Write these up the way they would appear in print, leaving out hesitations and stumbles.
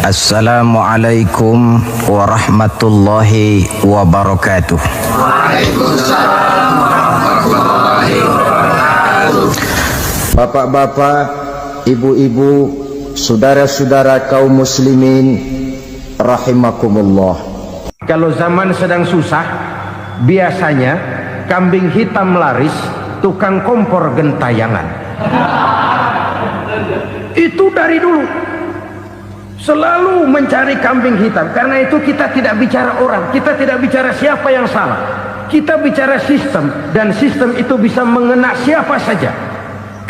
Assalamualaikum warahmatullahi wabarakatuh. Waalaikumsalam warahmatullahi wabarakatuh. Bapak-bapak, ibu-ibu, saudara-saudara kaum muslimin rahimakumullah. Kalau zaman sedang susah, biasanya kambing hitam laris, tukang kompor gentayangan. Itu dari dulu selalu mencari kambing hitam. Karena itu kita tidak bicara orang, kita tidak bicara siapa yang salah, kita bicara sistem, dan sistem itu bisa mengena siapa saja.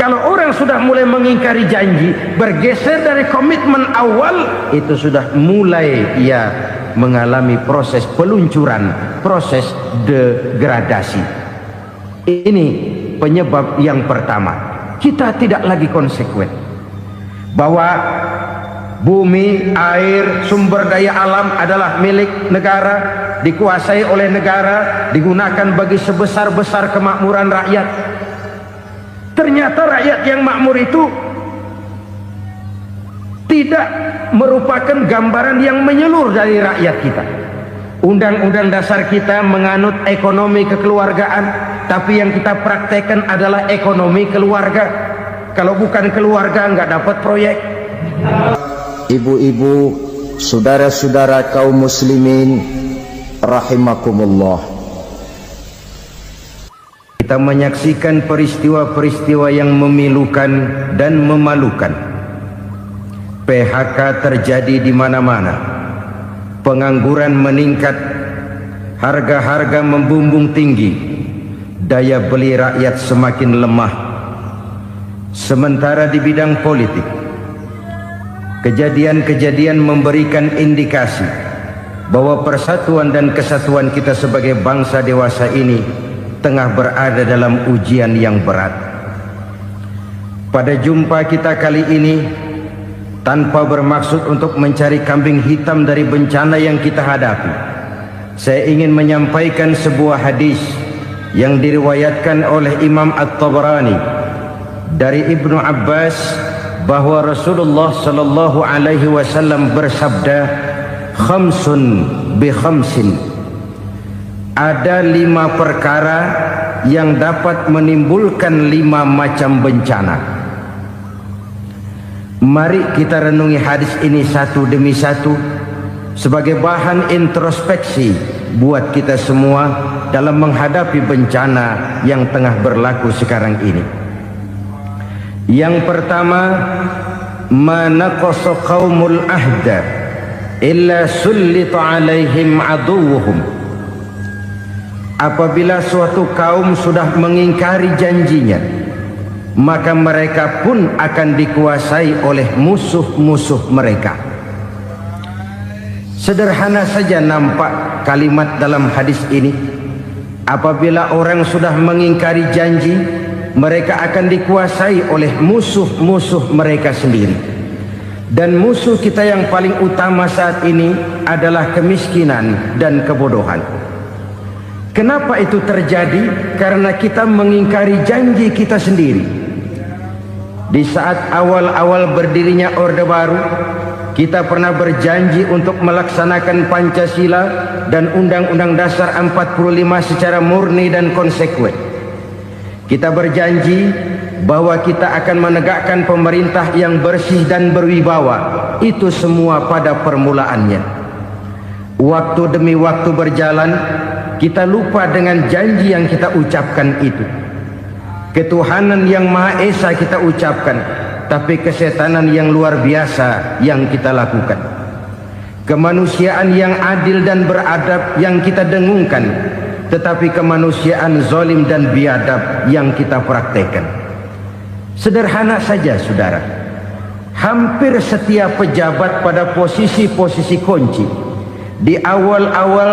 Kalau orang sudah mulai mengingkari janji, bergeser dari komitmen awal, itu sudah mulai ia mengalami proses peluncuran, proses degradasi. Ini penyebab yang pertama. Kita tidak lagi konsekuen bahwa bumi, air, sumber daya alam adalah milik negara, dikuasai oleh negara, digunakan bagi sebesar-besar kemakmuran rakyat. Ternyata rakyat yang makmur itu tidak merupakan gambaran yang menyeluruh dari rakyat kita. Undang-undang dasar kita menganut ekonomi kekeluargaan, tapi yang kita praktekkan adalah ekonomi keluarga. Kalau bukan keluarga nggak dapat proyek. Ibu-ibu, saudara-saudara kaum muslimin rahimakumullah. Kita menyaksikan peristiwa-peristiwa yang memilukan dan memalukan. PHK terjadi di mana-mana. Pengangguran meningkat, harga-harga membumbung tinggi, daya beli rakyat semakin lemah. Sementara di bidang politik, kejadian-kejadian memberikan indikasi bahwa persatuan dan kesatuan kita sebagai bangsa dewasa ini tengah berada dalam ujian yang berat. Pada jumpa kita kali ini, tanpa bermaksud untuk mencari kambing hitam dari bencana yang kita hadapi, saya ingin menyampaikan sebuah hadis yang diriwayatkan oleh Imam At-Tabarani dari Ibnu Abbas, bahwa Rasulullah sallallahu alaihi wasallam bersabda, khamsun bi khamsin, ada 5 perkara yang dapat menimbulkan 5 macam bencana. Mari kita renungi hadis ini satu demi satu sebagai bahan introspeksi buat kita semua dalam menghadapi bencana yang tengah berlaku sekarang ini. Yang pertama, manaqasa qaumul ahda illa sullita alaihim aduwwuhum. Apabila suatu kaum sudah mengingkari janjinya, maka mereka pun akan dikuasai oleh musuh-musuh mereka. Sederhana saja nampak kalimat dalam hadis ini. Apabila orang sudah mengingkari janji, mereka akan dikuasai oleh musuh-musuh mereka sendiri. Dan musuh kita yang paling utama saat ini adalah kemiskinan dan kebodohan. Kenapa itu terjadi? Karena kita mengingkari janji kita sendiri. Di saat awal-awal berdirinya Orde Baru, kita pernah berjanji untuk melaksanakan Pancasila dan Undang-Undang Dasar 45 secara murni dan konsekuen. Kita berjanji bahwa kita akan menegakkan pemerintah yang bersih dan berwibawa. Itu semua pada permulaannya. Waktu demi waktu berjalan, kita lupa dengan janji yang kita ucapkan itu. Ketuhanan yang Maha Esa kita ucapkan, tapi kesetanan yang luar biasa yang kita lakukan. Kemanusiaan yang adil dan beradab yang kita dengungkan, tetapi kemanusiaan zalim dan biadab yang kita praktekkan. Sederhana saja saudara, hampir setiap pejabat pada posisi-posisi kunci, di awal-awal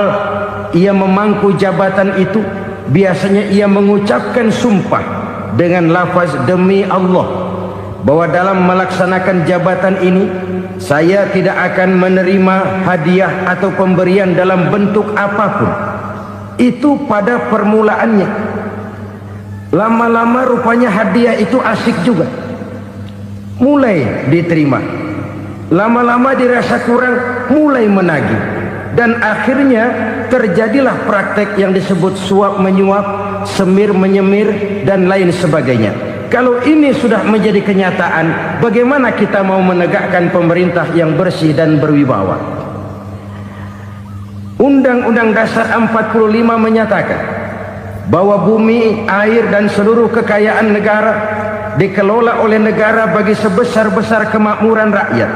ia memangku jabatan itu, biasanya ia mengucapkan sumpah dengan lafaz demi Allah, bahwa dalam melaksanakan jabatan ini saya tidak akan menerima hadiah atau pemberian dalam bentuk apapun. Itu pada permulaannya. Lama-lama rupanya hadiah itu asik juga, mulai diterima. Lama-lama dirasa kurang, mulai menagih, dan akhirnya terjadilah praktek yang disebut suap menyuap, semir menyemir, dan lain sebagainya. Kalau ini sudah menjadi kenyataan, bagaimana kita mau menegakkan pemerintah yang bersih dan berwibawa? Undang-Undang Dasar 45 menyatakan bahwa bumi, air, dan seluruh kekayaan negara dikelola oleh negara bagi sebesar-besar kemakmuran rakyat.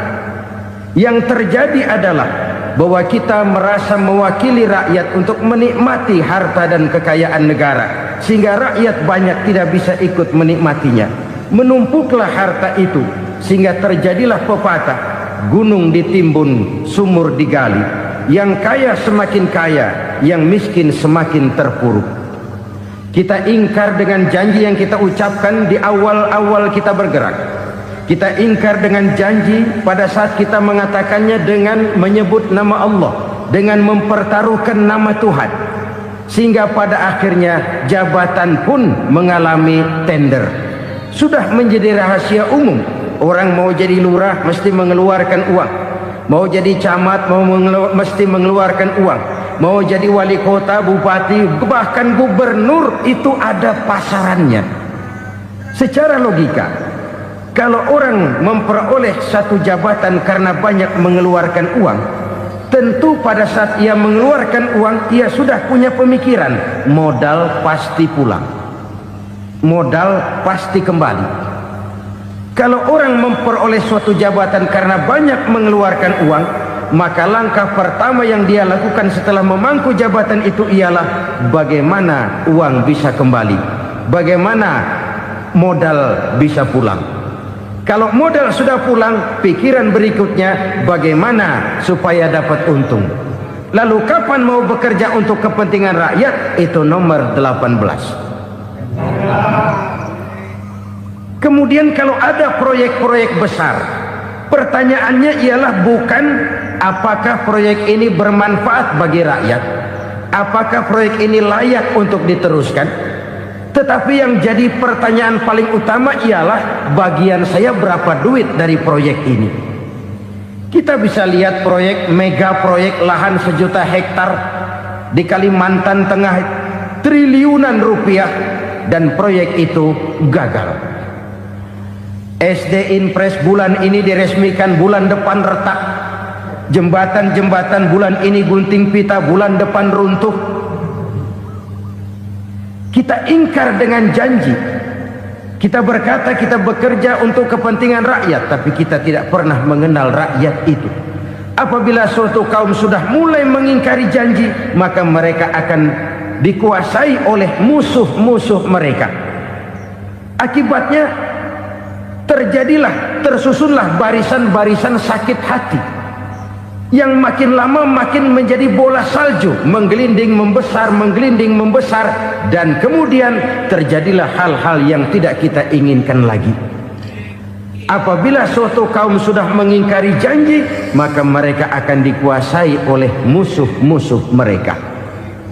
Yang terjadi adalah bahwa kita merasa mewakili rakyat untuk menikmati harta dan kekayaan negara, sehingga rakyat banyak tidak bisa ikut menikmatinya. Menumpuklah harta itu sehingga terjadilah pepatah, gunung ditimbun, sumur digali. Yang kaya semakin kaya, yang miskin semakin terpuruk. Kita ingkar dengan janji yang kita ucapkan di awal-awal kita bergerak. Kita ingkar dengan janji pada saat kita mengatakannya dengan menyebut nama Allah, dengan mempertaruhkan nama Tuhan, sehingga pada akhirnya jabatan pun mengalami tender. Sudah menjadi rahasia umum, orang mau jadi lurah mesti mengeluarkan uang, mau jadi camat mesti mengeluarkan uang, mau jadi wali kota, bupati, bahkan gubernur, itu ada pasarannya. Secara logika, kalau orang memperoleh satu jabatan karena banyak mengeluarkan uang, tentu pada saat ia mengeluarkan uang, ia sudah punya pemikiran, modal pasti pulang, modal pasti kembali. Kalau orang memperoleh suatu jabatan karena banyak mengeluarkan uang, maka langkah pertama yang dia lakukan setelah memangku jabatan itu ialah bagaimana uang bisa kembali, bagaimana modal bisa pulang. Kalau modal sudah pulang, pikiran berikutnya bagaimana supaya dapat untung. Lalu kapan mau bekerja untuk kepentingan rakyat? Itu nomor 18. Kemudian kalau ada proyek-proyek besar, pertanyaannya ialah bukan apakah proyek ini bermanfaat bagi rakyat, apakah proyek ini layak untuk diteruskan, tetapi yang jadi pertanyaan paling utama ialah bagian saya berapa duit dari proyek ini. Kita bisa lihat proyek, mega proyek lahan 1 juta hektar di Kalimantan Tengah, triliunan rupiah, dan proyek itu gagal. SD Inpres bulan ini diresmikan, bulan depan retak. Jembatan-jembatan bulan ini gunting pita, bulan depan runtuh. Kita ingkar dengan janji. Kita berkata kita bekerja untuk kepentingan rakyat, tapi kita tidak pernah mengenal rakyat itu. Apabila suatu kaum sudah mulai mengingkari janji, maka mereka akan dikuasai oleh musuh-musuh mereka. Akibatnya tersusunlah barisan-barisan sakit hati, yang makin lama makin menjadi bola salju, menggelinding membesar, dan kemudian terjadilah hal-hal yang tidak kita inginkan lagi. Apabila suatu kaum sudah mengingkari janji, maka mereka akan dikuasai oleh musuh-musuh mereka.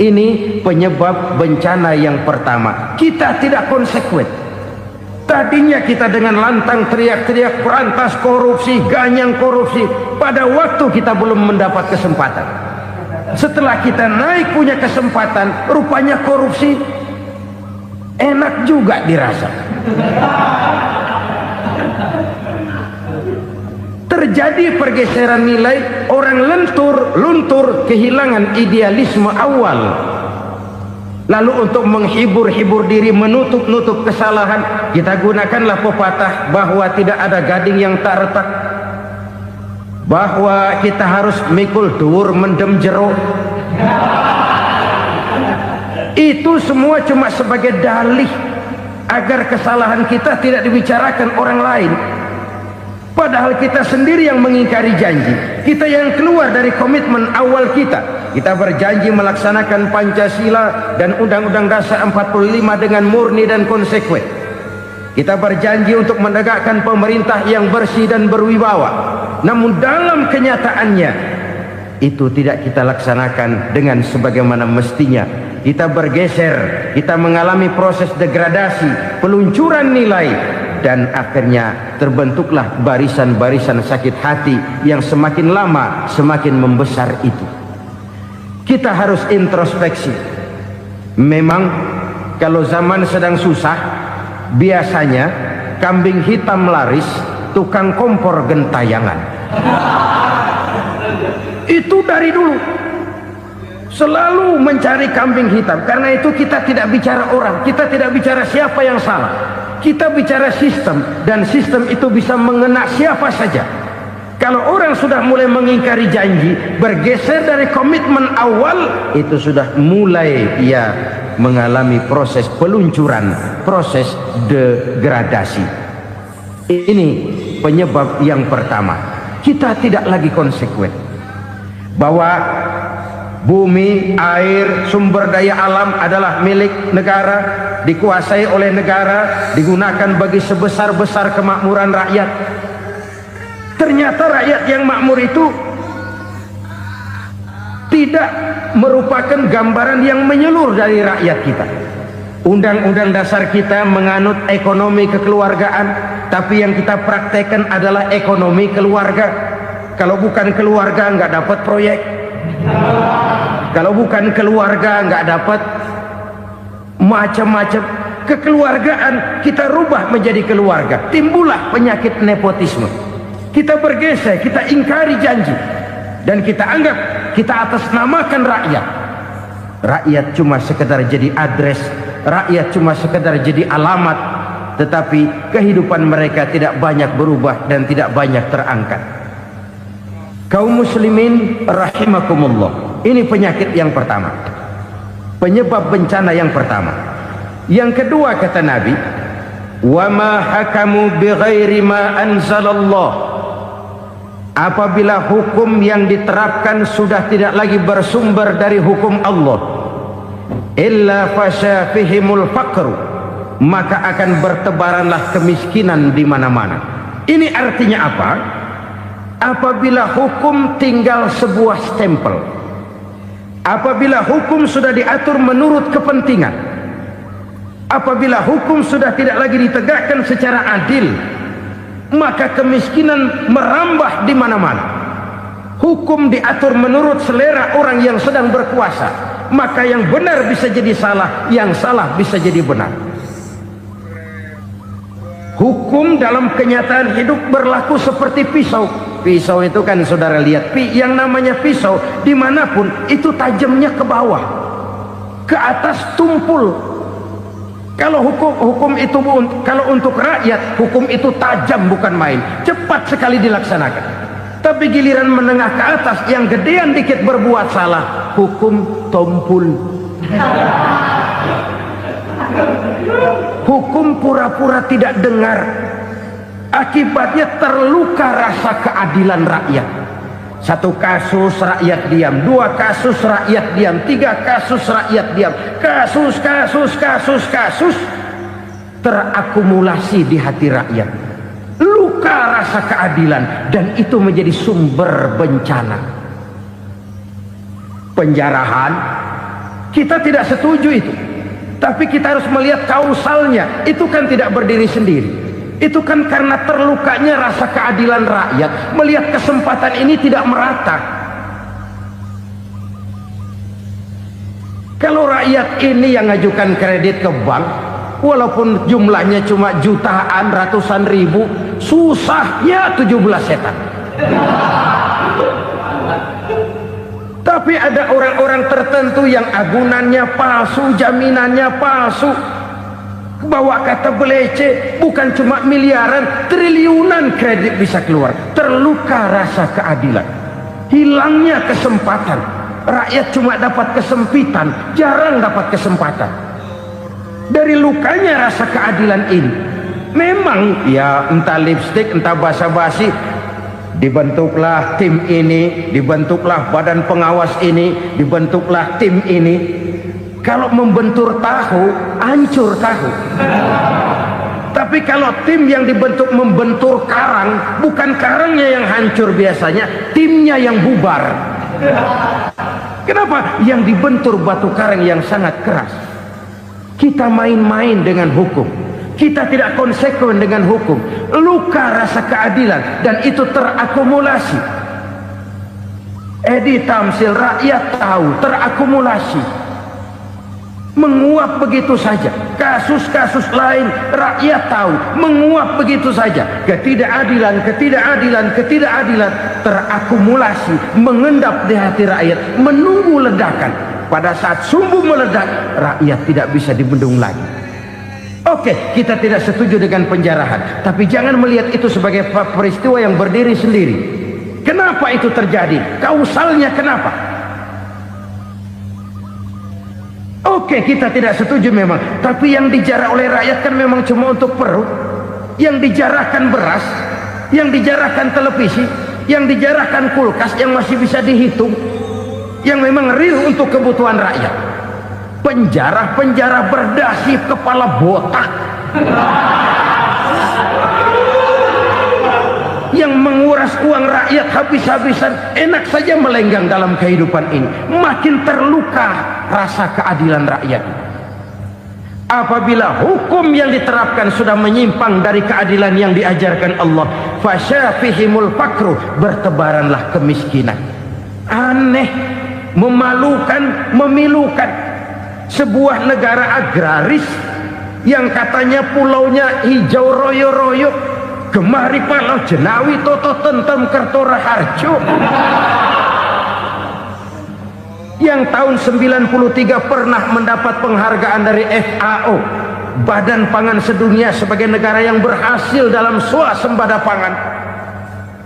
Ini penyebab bencana yang pertama. Kita tidak konsekuen. Tadinya kita dengan lantang teriak-teriak berantas korupsi, ganyang korupsi. Pada waktu kita belum mendapat kesempatan. Setelah kita naik punya kesempatan, rupanya korupsi enak juga dirasa. Terjadi pergeseran nilai, orang luntur, kehilangan idealisme awal. Lalu untuk menghibur-hibur diri, menutup-nutup kesalahan, kita gunakanlah pepatah bahwa tidak ada gading yang tak retak, bahwa kita harus mikul dhuwur mendem jero. Itu semua cuma sebagai dalih agar kesalahan kita tidak dibicarakan orang lain. Padahal kita sendiri yang mengingkari janji. Kita yang keluar dari komitmen awal kita. Kita berjanji melaksanakan Pancasila dan Undang-Undang Dasar 45 dengan murni dan konsekuen. Kita berjanji untuk menegakkan pemerintah yang bersih dan berwibawa. Namun dalam kenyataannya itu tidak kita laksanakan dengan sebagaimana mestinya. Kita bergeser, kita mengalami proses degradasi, peluncuran nilai, dan akhirnya terbentuklah barisan-barisan sakit hati yang semakin lama semakin membesar itu. Kita harus introspeksi. Memang kalau zaman sedang susah, biasanya kambing hitam laris, tukang kompor gentayangan. Itu dari dulu selalu mencari kambing hitam. Karena itu kita tidak bicara orang, kita tidak bicara siapa yang salah, kita bicara sistem, dan sistem itu bisa mengena siapa saja. Kalau orang sudah mulai mengingkari janji, bergeser dari komitmen awal, itu sudah mulai ia mengalami proses peluncuran, proses degradasi. Ini penyebab yang pertama. Kita tidak lagi konsekuen bahwa bumi, air, sumber daya alam adalah milik negara, dikuasai oleh negara, digunakan bagi sebesar-besar kemakmuran rakyat. Ternyata rakyat yang makmur itu tidak merupakan gambaran yang menyeluruh dari rakyat kita. Undang-undang dasar kita menganut ekonomi kekeluargaan, tapi yang kita praktekkan adalah ekonomi keluarga. Kalau bukan keluarga nggak dapat proyek, kalau bukan keluarga nggak dapat macam-macam. Kekeluargaan kita rubah menjadi keluarga, timbullah penyakit nepotisme. Kita bergeser, kita ingkari janji, dan kita anggap kita atasnamakan rakyat. Rakyat cuma sekedar jadi address, rakyat cuma sekedar jadi alamat, tetapi kehidupan mereka tidak banyak berubah dan tidak banyak terangkat. Kaum muslimin rahimakumullah, ini penyakit yang pertama, penyebab bencana yang pertama. Yang kedua, kata Nabi, wa ma hakamu bighairi ma anzalallah. Apabila hukum yang diterapkan sudah tidak lagi bersumber dari hukum Allah, illa fasha fihimul faqru, maka akan bertebaranlah kemiskinan di mana-mana. Ini artinya apa? Apabila hukum tinggal sebuah stempel, apabila hukum sudah diatur menurut kepentingan, apabila hukum sudah tidak lagi ditegakkan secara adil, maka kemiskinan merambah di mana-mana. Hukum diatur menurut selera orang yang sedang berkuasa, maka yang benar bisa jadi salah, yang salah bisa jadi benar. Hukum dalam kenyataan hidup berlaku seperti pisau. Pisau itu kan saudara lihat, yang namanya pisau dimanapun itu tajamnya ke bawah, ke atas tumpul. Kalau hukum itu, kalau untuk rakyat, hukum itu tajam bukan main, cepat sekali dilaksanakan. Tapi giliran menengah ke atas, yang gedean dikit berbuat salah, hukum tompul. Hukum pura-pura tidak dengar. Akibatnya terluka rasa keadilan rakyat. Satu kasus rakyat diam, dua kasus rakyat diam, tiga kasus rakyat diam, kasus terakumulasi di hati rakyat. Luka rasa keadilan, dan itu menjadi sumber bencana. Penjarahan, kita tidak setuju itu, tapi kita harus melihat kausalnya. Itu kan tidak berdiri sendiri. Itu kan karena terlukanya rasa keadilan rakyat, melihat kesempatan ini tidak merata. Kalau rakyat ini yang ngajukan kredit ke bank, walaupun jumlahnya cuma jutaan, ratusan ribu, susahnya 17 setan. Tapi ada orang-orang tertentu yang agunannya palsu, jaminannya palsu, bawa kata belece, bukan cuma miliaran, triliunan kredit bisa keluar. Terluka rasa keadilan, hilangnya kesempatan. Rakyat cuma dapat kesempitan, jarang dapat kesempatan. Dari lukanya rasa keadilan ini, memang ya entah lipstik, entah basa-basi, dibentuklah tim ini, dibentuklah badan pengawas ini, dibentuklah tim ini. Kalau membentur tahu, hancur tahu. Tapi kalau tim yang dibentuk membentur karang, bukan karangnya yang hancur biasanya, timnya yang bubar. Kenapa? Yang dibentur batu karang yang sangat keras. Kita main-main dengan hukum, Kita tidak konsekuen dengan hukum. Luka rasa keadilan dan itu terakumulasi. Edi Tamsil, rakyat tahu, terakumulasi. Menguap begitu saja. Kasus-kasus lain rakyat tahu, menguap begitu saja. Ketidakadilan terakumulasi, mengendap di hati rakyat, menunggu ledakan. Pada saat sumbu meledak, rakyat tidak bisa dibendung lagi. Oke, kita tidak setuju dengan penjarahan, tapi jangan melihat itu sebagai peristiwa yang berdiri sendiri. Kenapa itu terjadi? Kausalnya kenapa? Oke, kita tidak setuju memang, tapi yang dijarah oleh rakyat kan memang cuma untuk perut. Yang dijarahkan beras, yang dijarahkan televisi, yang dijarahkan kulkas yang masih bisa dihitung, yang memang real untuk kebutuhan rakyat. Penjara berdasi kepala botak yang menguras uang rakyat habis-habisan, enak saja melenggang dalam kehidupan ini. Makin terluka rasa keadilan rakyat. Apabila hukum yang diterapkan sudah menyimpang dari keadilan yang diajarkan Allah, fasyafihimul fakru, bertebaranlah kemiskinan. Aneh, memalukan, memilukan. Sebuah negara agraris yang katanya pulaunya hijau royo-royo, Gemari Palau Jenawi Toto Tentem Kertora Harjo, yang tahun 93 pernah mendapat penghargaan dari FAO, Badan Pangan Sedunia, sebagai negara yang berhasil dalam swasembada pangan.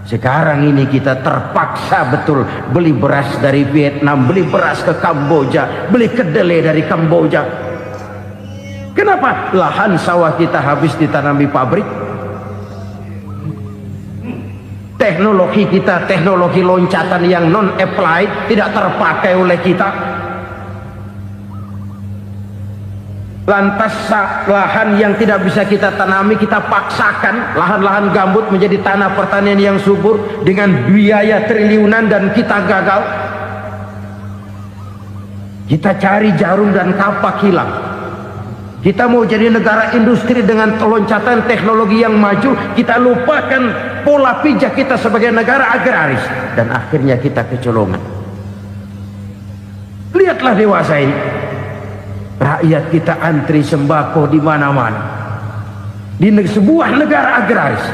Sekarang ini kita terpaksa betul beli beras dari Vietnam, beli beras ke Kamboja, beli kedelai dari Kamboja. Kenapa? Lahan sawah kita habis ditanami pabrik. Teknologi kita, teknologi loncatan yang non-applied, tidak terpakai oleh kita. Lantas lahan yang tidak bisa kita tanami, kita paksakan lahan-lahan gambut menjadi tanah pertanian yang subur dengan biaya triliunan, dan kita gagal. Kita cari jarum dan kapak hilang. Kita mau jadi negara industri dengan loncatan teknologi yang maju, kita lupakan pola pijak kita sebagai negara agraris, dan akhirnya kita kecolongan. Lihatlah dewasa ini, rakyat kita antri sembako di mana-mana. Di sebuah negara agraris,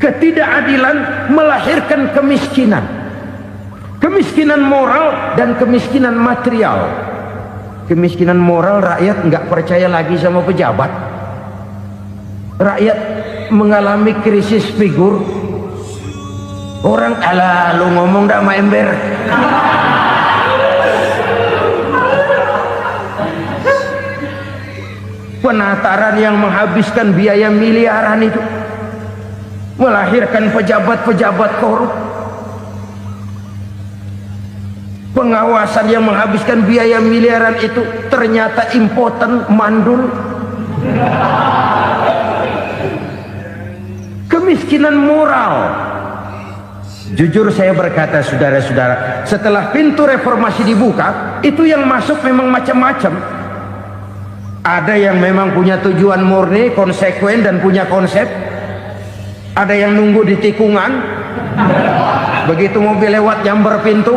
ketidakadilan melahirkan kemiskinan. Kemiskinan moral dan kemiskinan material. Kemiskinan moral, rakyat nggak percaya lagi sama pejabat. Rakyat mengalami krisis figur. Orang, alah lu ngomong dah sama ember. Penataran yang menghabiskan biaya miliaran itu melahirkan pejabat-pejabat korup. Pengawasan yang menghabiskan biaya miliaran itu ternyata impoten, mandul. Kemiskinan moral. Jujur saya berkata, saudara-saudara, setelah pintu reformasi dibuka, itu yang masuk memang macam-macam. Ada yang memang punya tujuan murni, konsekuen dan punya konsep. Ada yang nunggu di tikungan, begitu mobil lewat nyamber pintu,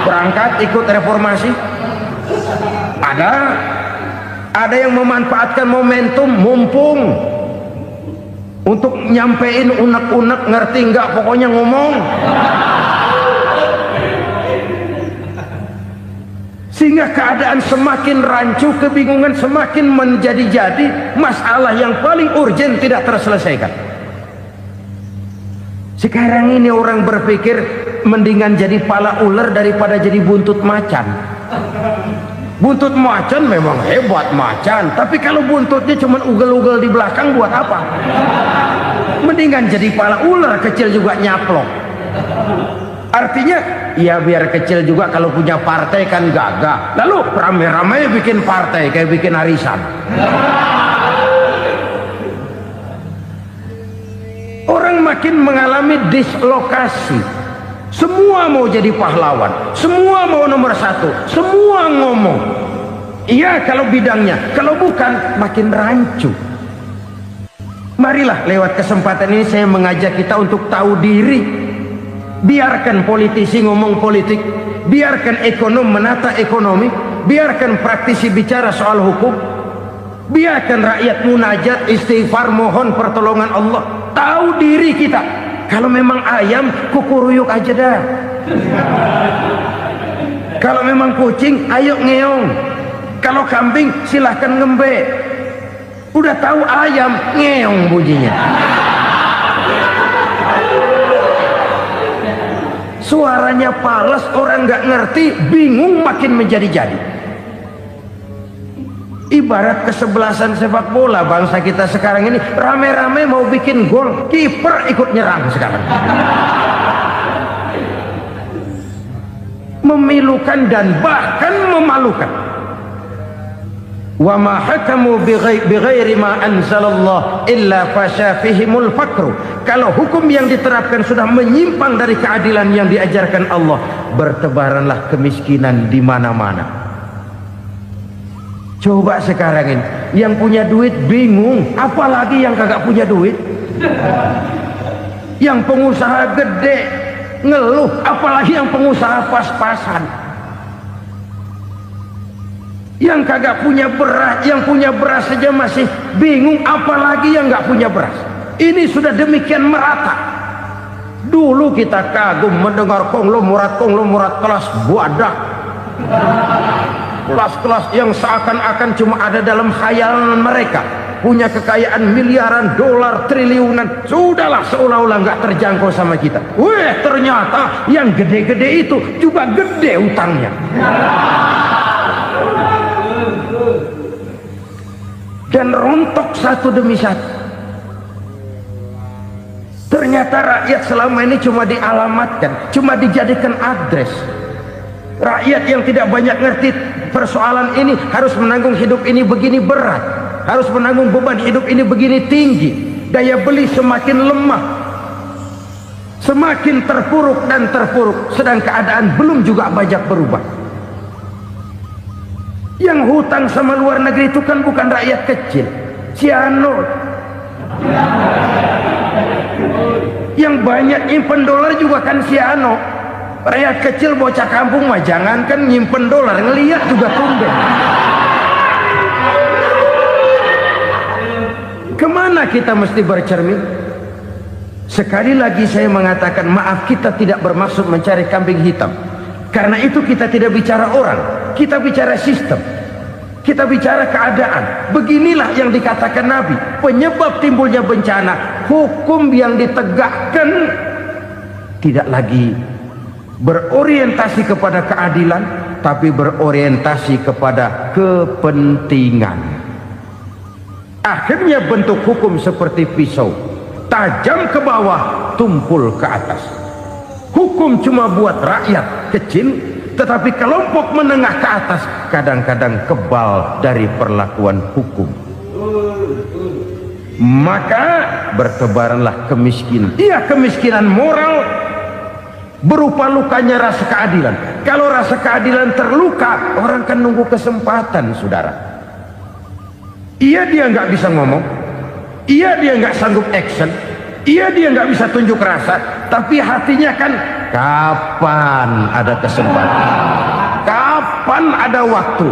berangkat ikut reformasi. Ada yang memanfaatkan momentum, mumpung, untuk nyampein unek-unek, ngerti nggak, pokoknya ngomong. Sehingga keadaan semakin rancu, kebingungan semakin menjadi-jadi, masalah yang paling urgen tidak terselesaikan. Sekarang ini orang berpikir mendingan jadi pala ular daripada jadi buntut macan. Buntut macan memang hebat macan, tapi kalau buntutnya cuma ugel-ugel di belakang buat apa? Mendingan jadi pala ular, kecil juga nyaplok. Artinya ya biar kecil juga kalau punya partai kan gagah. Lalu rame-rame bikin partai kayak bikin arisan. Orang makin mengalami dislokasi. Semua mau jadi pahlawan, semua mau nomor satu, semua ngomong. Iya kalau bidangnya, kalau bukan makin rancu. Marilah lewat kesempatan ini saya mengajak kita untuk tahu diri. Biarkan politisi ngomong politik, biarkan ekonom menata ekonomi, biarkan praktisi bicara soal hukum, biarkan rakyat munajat, istighfar, mohon pertolongan Allah. Tahu diri kita. Kalau memang ayam, kukuruyuk aja dah. Kalau memang kucing, ayo ngeong. Kalau kambing, silahkan ngembe. Udah tahu ayam, ngeong bunyinya. Suaranya palas, orang nggak ngerti, bingung, makin menjadi-jadi. Ibarat kesebelasan sepak bola bangsa kita sekarang ini, rame-rame mau bikin gol, kiper ikut nyerang sekarang. Memilukan dan bahkan memalukan. Wa ma hakamu bighairi ma anzalallah illa fasha fihimul fakru. Kalau hukum yang diterapkan sudah menyimpang dari keadilan yang diajarkan Allah, bertebaranlah kemiskinan di mana-mana. Coba sekarang ini yang punya duit bingung, apalagi yang kagak punya duit. Yang pengusaha gede ngeluh, apalagi yang pengusaha pas-pasan. Yang kagak punya beras, yang punya beras saja masih bingung, apalagi yang nggak punya beras. Ini sudah demikian merata. Dulu kita kagum mendengar konglomerat kelas buadak, kelas-kelas yang seakan-akan cuma ada dalam khayalan mereka, punya kekayaan miliaran dolar, triliunan. Sudahlah, seolah-olah nggak terjangkau sama kita. Weh, ternyata yang gede-gede itu juga gede utangnya. Dan rontok satu demi satu. Ternyata rakyat selama ini cuma dialamatkan, cuma dijadikan address. Rakyat yang tidak banyak ngerti persoalan ini harus menanggung hidup ini begini berat, harus menanggung beban hidup ini begini tinggi. Daya beli semakin lemah, semakin terpuruk dan terpuruk, sedang keadaan belum juga banyak berubah. Yang hutang sama luar negeri itu kan bukan rakyat kecil, Ciano. Yang banyak nyimpen dolar juga kan Ciano. Rakyat kecil bocah kampung mah jangankan nyimpen dolar, ngelihat juga tumben. Kemana kita mesti bercermin? Sekali lagi saya mengatakan maaf, kita tidak bermaksud mencari kambing hitam. Karena itu kita tidak bicara orang, kita bicara sistem, kita bicara keadaan. Beginilah yang dikatakan Nabi, penyebab timbulnya bencana, hukum yang ditegakkan tidak lagi berorientasi kepada keadilan, tapi berorientasi kepada kepentingan. Akhirnya bentuk hukum seperti pisau, tajam ke bawah, tumpul ke atas. Hukum cuma buat rakyat kecil, tetapi kelompok menengah ke atas kadang-kadang kebal dari perlakuan hukum. Maka bertebaranlah kemiskinan. Iya, kemiskinan moral berupa lukanya rasa keadilan. Kalau rasa keadilan terluka, orang kan nunggu kesempatan, saudara. Iya, dia nggak bisa ngomong, iya dia nggak sanggup action, iya dia nggak bisa tunjuk rasa, tapi hatinya kan kapan ada kesempatan, kapan ada waktu,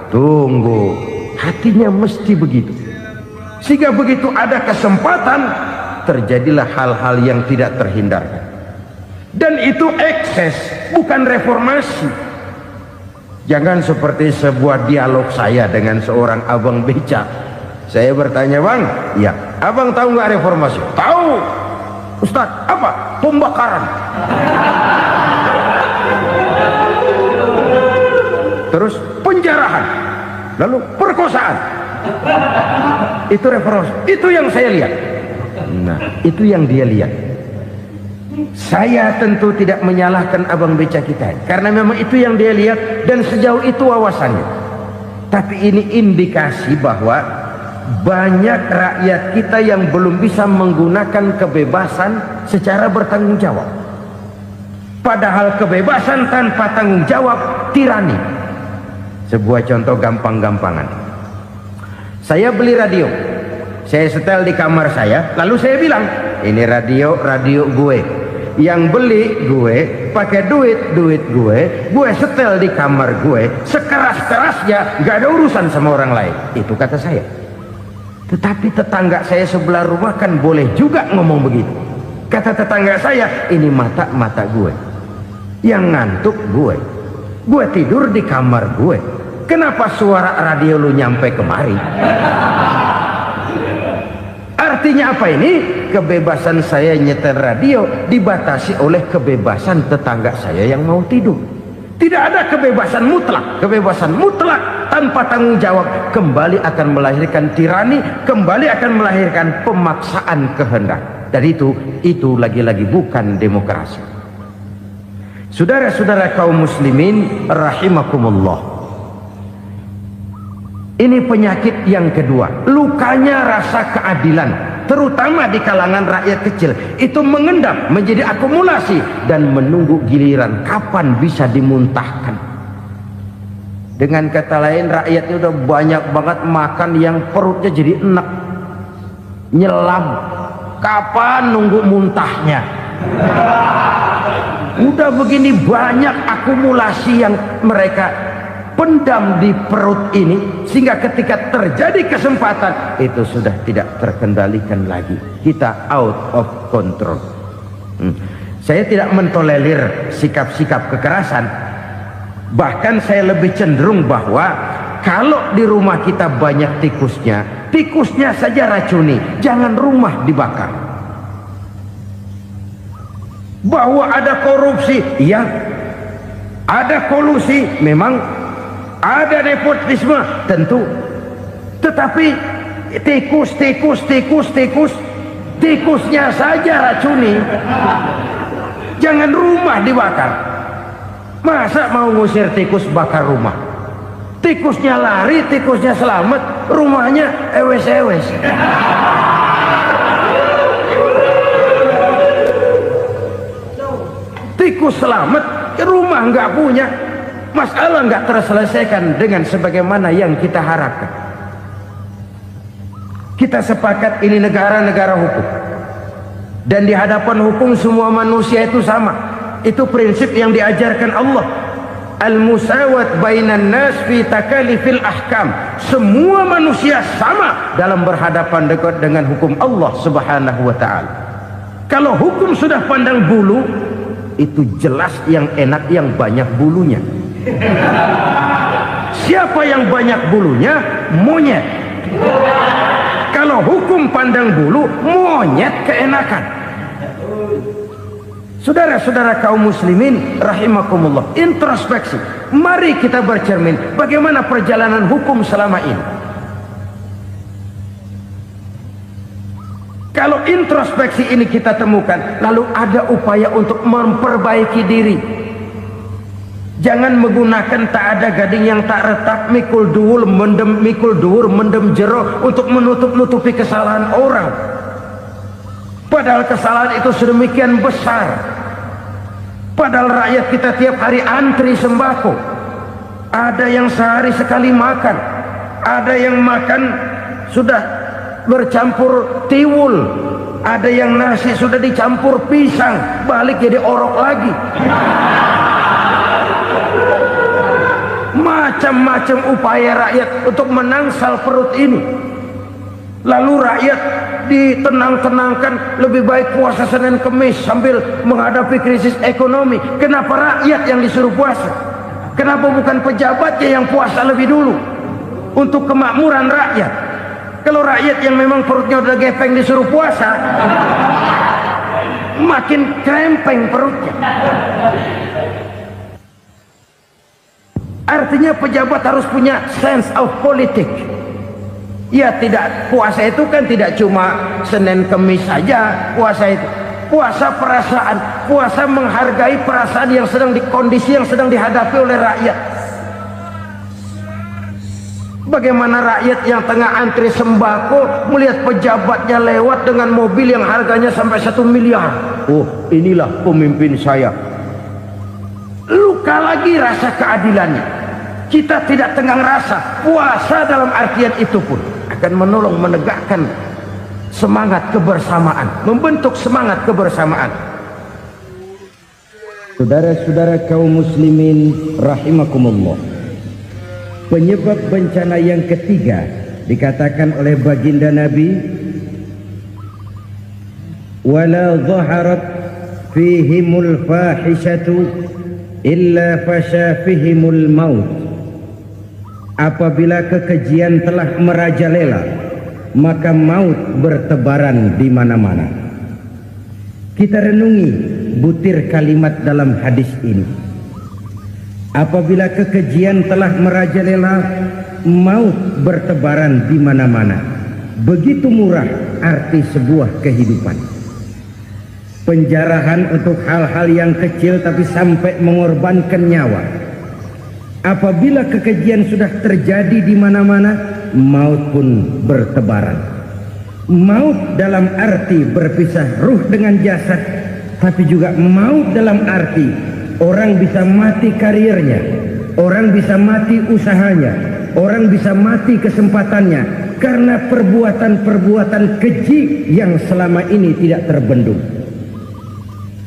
tunggu. Hatinya mesti begitu. Sehingga begitu ada kesempatan, terjadilah hal-hal yang tidak terhindarkan. Dan itu ekses, bukan reformasi. Jangan seperti sebuah dialog saya dengan seorang abang beca. Saya bertanya, bang, ya, abang tahu nggak reformasi? Tahu, Ustaz. Apa? Pembakaran. Terus penjarahan, lalu perkosaan. Itu reformasi. Itu yang saya lihat. Nah, itu yang dia lihat. Saya tentu tidak menyalahkan abang beca kita, karena memang itu yang dia lihat dan sejauh itu wawasannya. Tapi ini indikasi bahwa banyak rakyat kita yang belum bisa menggunakan kebebasan secara bertanggung jawab. Padahal kebebasan tanpa tanggung jawab tirani. Sebuah contoh gampang-gampangan. Saya beli radio, saya setel di kamar saya, lalu saya bilang, ini radio gue. Yang beli gue, pakai duit gue setel di kamar gue, sekeras-kerasnya, gak ada urusan sama orang lain. Itu kata saya. Tetapi tetangga saya sebelah rumah kan boleh juga ngomong begitu. Kata tetangga saya, ini mata gue, yang ngantuk gue tidur di kamar gue, kenapa suara radio lu nyampe kemari? Artinya apa ini? Kebebasan saya nyetel radio dibatasi oleh kebebasan tetangga saya yang mau tidur. Tidak ada kebebasan mutlak. Kebebasan mutlak tanpa tanggung jawab kembali akan melahirkan tirani, kembali akan melahirkan pemaksaan kehendak. Dan itu lagi-lagi bukan demokrasi. Saudara-saudara kaum muslimin rahimakumullah. Ini penyakit yang kedua, lukanya rasa keadilan, terutama di kalangan rakyat kecil. Itu mengendap menjadi akumulasi dan menunggu giliran kapan bisa dimuntahkan. Dengan kata lain, rakyatnya udah banyak banget makan yang perutnya jadi enak, nyelam. Kapan nunggu muntahnya? Udah begini banyak akumulasi yang mereka pendam di perut ini, sehingga ketika terjadi kesempatan itu sudah tidak terkendalikan lagi. Kita out of control. Saya tidak mentolerir sikap-sikap kekerasan. Bahkan saya lebih cenderung bahwa kalau di rumah kita banyak tikusnya saja racuni, jangan rumah dibakar. Bahwa ada korupsi, ya, ada kolusi, memang ada nepotisme, tentu. Tetapi tikusnya saja racuni, jangan rumah dibakar. Masa mau ngusir tikus bakar rumah? Tikusnya lari, tikusnya selamat, rumahnya ewes-ewes. Tikus selamat, rumah nggak punya, masalah nggak terselesaikan dengan sebagaimana yang kita harapkan. Kita sepakat ini negara hukum, dan di hadapan hukum semua manusia itu sama. Itu prinsip yang diajarkan Allah. Al-musawat bainan nas fi takalifil ahkam. Semua manusia sama dalam berhadapan dekat dengan hukum Allah Subhanahu wa taala. Kalau hukum sudah pandang bulu, itu jelas yang enak yang banyak bulunya. Siapa yang banyak bulunya? Monyet. Kalau hukum pandang bulu, monyet keenakan. Saudara-saudara kaum muslimin rahimakumullah, introspeksi. Mari kita bercermin bagaimana perjalanan hukum selama ini. Kalau introspeksi ini kita temukan, lalu ada upaya untuk memperbaiki diri. Jangan menggunakan tak ada gading yang tak retak, mikul duwur mendem jero untuk menutup-nutupi kesalahan orang. Padahal kesalahan itu sedemikian besar. Padahal rakyat kita tiap hari antri sembako. Ada yang sehari sekali makan, ada yang makan sudah bercampur tiwul, ada yang nasi sudah dicampur pisang, balik jadi orok lagi. Macam-macam upaya rakyat untuk menangsal perut ini. Lalu rakyat ditenang-tenangkan, lebih baik puasa Senin Kemis sambil menghadapi krisis ekonomi. Kenapa rakyat yang disuruh puasa? Kenapa bukan pejabatnya yang puasa lebih dulu untuk kemakmuran rakyat? Kalau rakyat yang memang perutnya udah gepeng disuruh puasa, makin krempeng perutnya. Artinya pejabat harus punya sense of politics. Ya, tidak, puasa itu kan tidak cuma Senin Kemis saja. Puasa itu puasa perasaan, puasa menghargai perasaan yang sedang kondisi yang sedang dihadapi oleh rakyat. Bagaimana rakyat yang tengah antri sembako melihat pejabatnya lewat dengan mobil yang harganya sampai 1 miliar. Oh, inilah pemimpin saya. Luka lagi rasa keadilannya. kita tidak tenggang rasa. Puasa dalam artian itu pun akan menolong menegakkan semangat kebersamaan, membentuk semangat kebersamaan. Saudara-saudara kaum muslimin rahimakumullah, penyebab bencana yang ketiga dikatakan oleh baginda Nabi, wala zaharat fihimul fahishatu illa fasha fihimul maut. Apabila kekejian telah merajalela, maka maut bertebaran di mana-mana. Kita renungi butir kalimat dalam hadis ini. Apabila kekejian telah merajalela, maut bertebaran di mana-mana. Begitu murah arti sebuah kehidupan. Penjarahan untuk hal-hal yang kecil tapi sampai mengorbankan nyawa. Apabila kekejian sudah terjadi di mana-mana, maut pun bertebaran. Maut dalam arti berpisah ruh dengan jasad, tapi juga maut dalam arti orang bisa mati karirnya, orang bisa mati usahanya, orang bisa mati kesempatannya karena perbuatan-perbuatan keji yang selama ini tidak terbendung.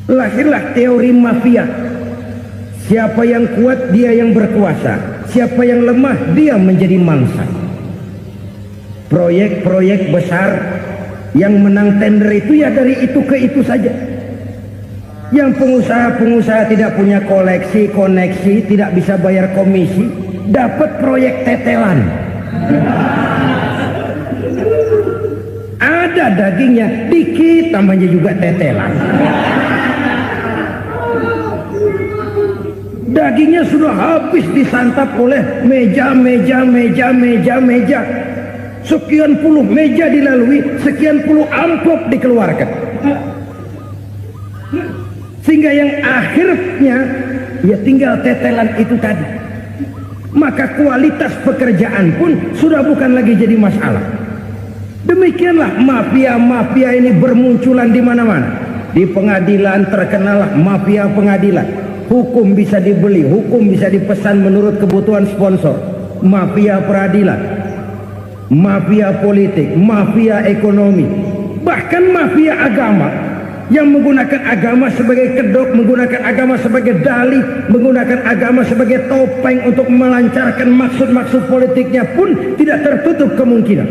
Lahirlah teori mafia. Siapa yang kuat dia yang berkuasa, siapa yang lemah dia menjadi mangsa. Proyek-proyek besar yang menang tender itu ya dari itu ke itu saja. Yang pengusaha-pengusaha tidak punya koleksi, koneksi, tidak bisa bayar komisi, dapat proyek tetelan. Ada dagingnya, dikit namanya juga tetelan. Dagingnya sudah habis disantap oleh meja. Sekian puluh meja dilalui, sekian puluh amplop dikeluarkan. Sehingga yang akhirnya ya tinggal tetelan itu tadi. Maka kualitas pekerjaan pun sudah bukan lagi jadi masalah. Demikianlah mafia-mafia ini bermunculan di mana-mana. Di pengadilan terkenallah mafia pengadilan. Hukum bisa dibeli, hukum bisa dipesan menurut kebutuhan sponsor. Mafia peradilan, mafia politik, mafia ekonomi, bahkan mafia agama yang menggunakan agama sebagai kedok, menggunakan agama sebagai dalih, menggunakan agama sebagai topeng untuk melancarkan maksud-maksud politiknya pun tidak tertutup kemungkinan.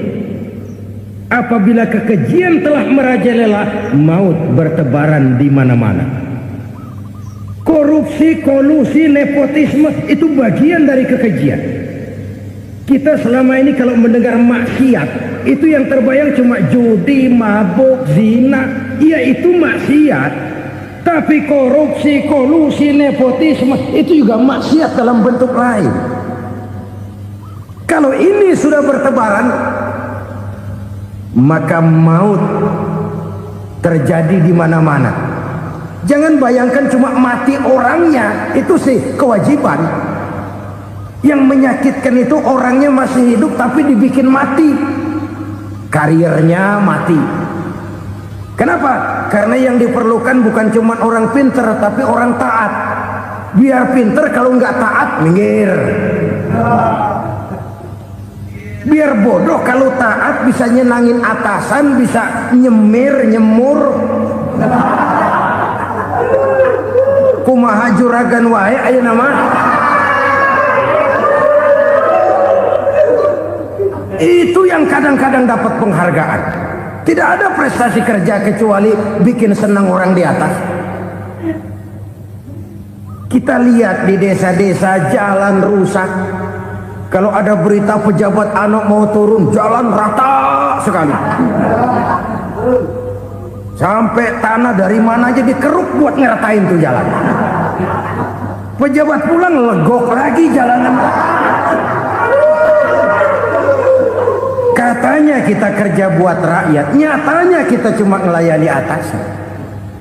Apabila kekejian telah merajalela, maut bertebaran di mana-mana. Korupsi, kolusi, nepotisme itu bagian dari kekejian. Kita selama ini kalau mendengar maksiat, itu yang terbayang cuma judi, mabuk, zina. Iya itu maksiat. Tapi korupsi, kolusi, nepotisme itu juga maksiat dalam bentuk lain. Kalau ini sudah bertebaran, maka maut terjadi di mana-mana. Jangan bayangkan cuma mati orangnya, itu sih kewajiban. Yang menyakitkan itu orangnya masih hidup tapi dibikin mati, karirnya mati. Kenapa? Karena yang diperlukan bukan cuma orang pinter tapi orang taat. Biar pinter, kalau nggak taat minggir. Biar bodoh, kalau taat bisa nyenangin atasan, bisa nyemir, nyemur. Kumaha juragan wae aya nama. Itu yang kadang-kadang dapat penghargaan. Tidak ada prestasi kerja kecuali bikin senang orang di atas. Kita lihat di desa-desa jalan rusak. Kalau ada berita pejabat anak mau turun, jalan rata sekali. Sampai tanah dari mana aja dikeruk buat ngeratain tuh jalan. Pejabat pulang legok lagi jalanan. Katanya kita kerja buat rakyat, nyatanya kita cuma melayani atas.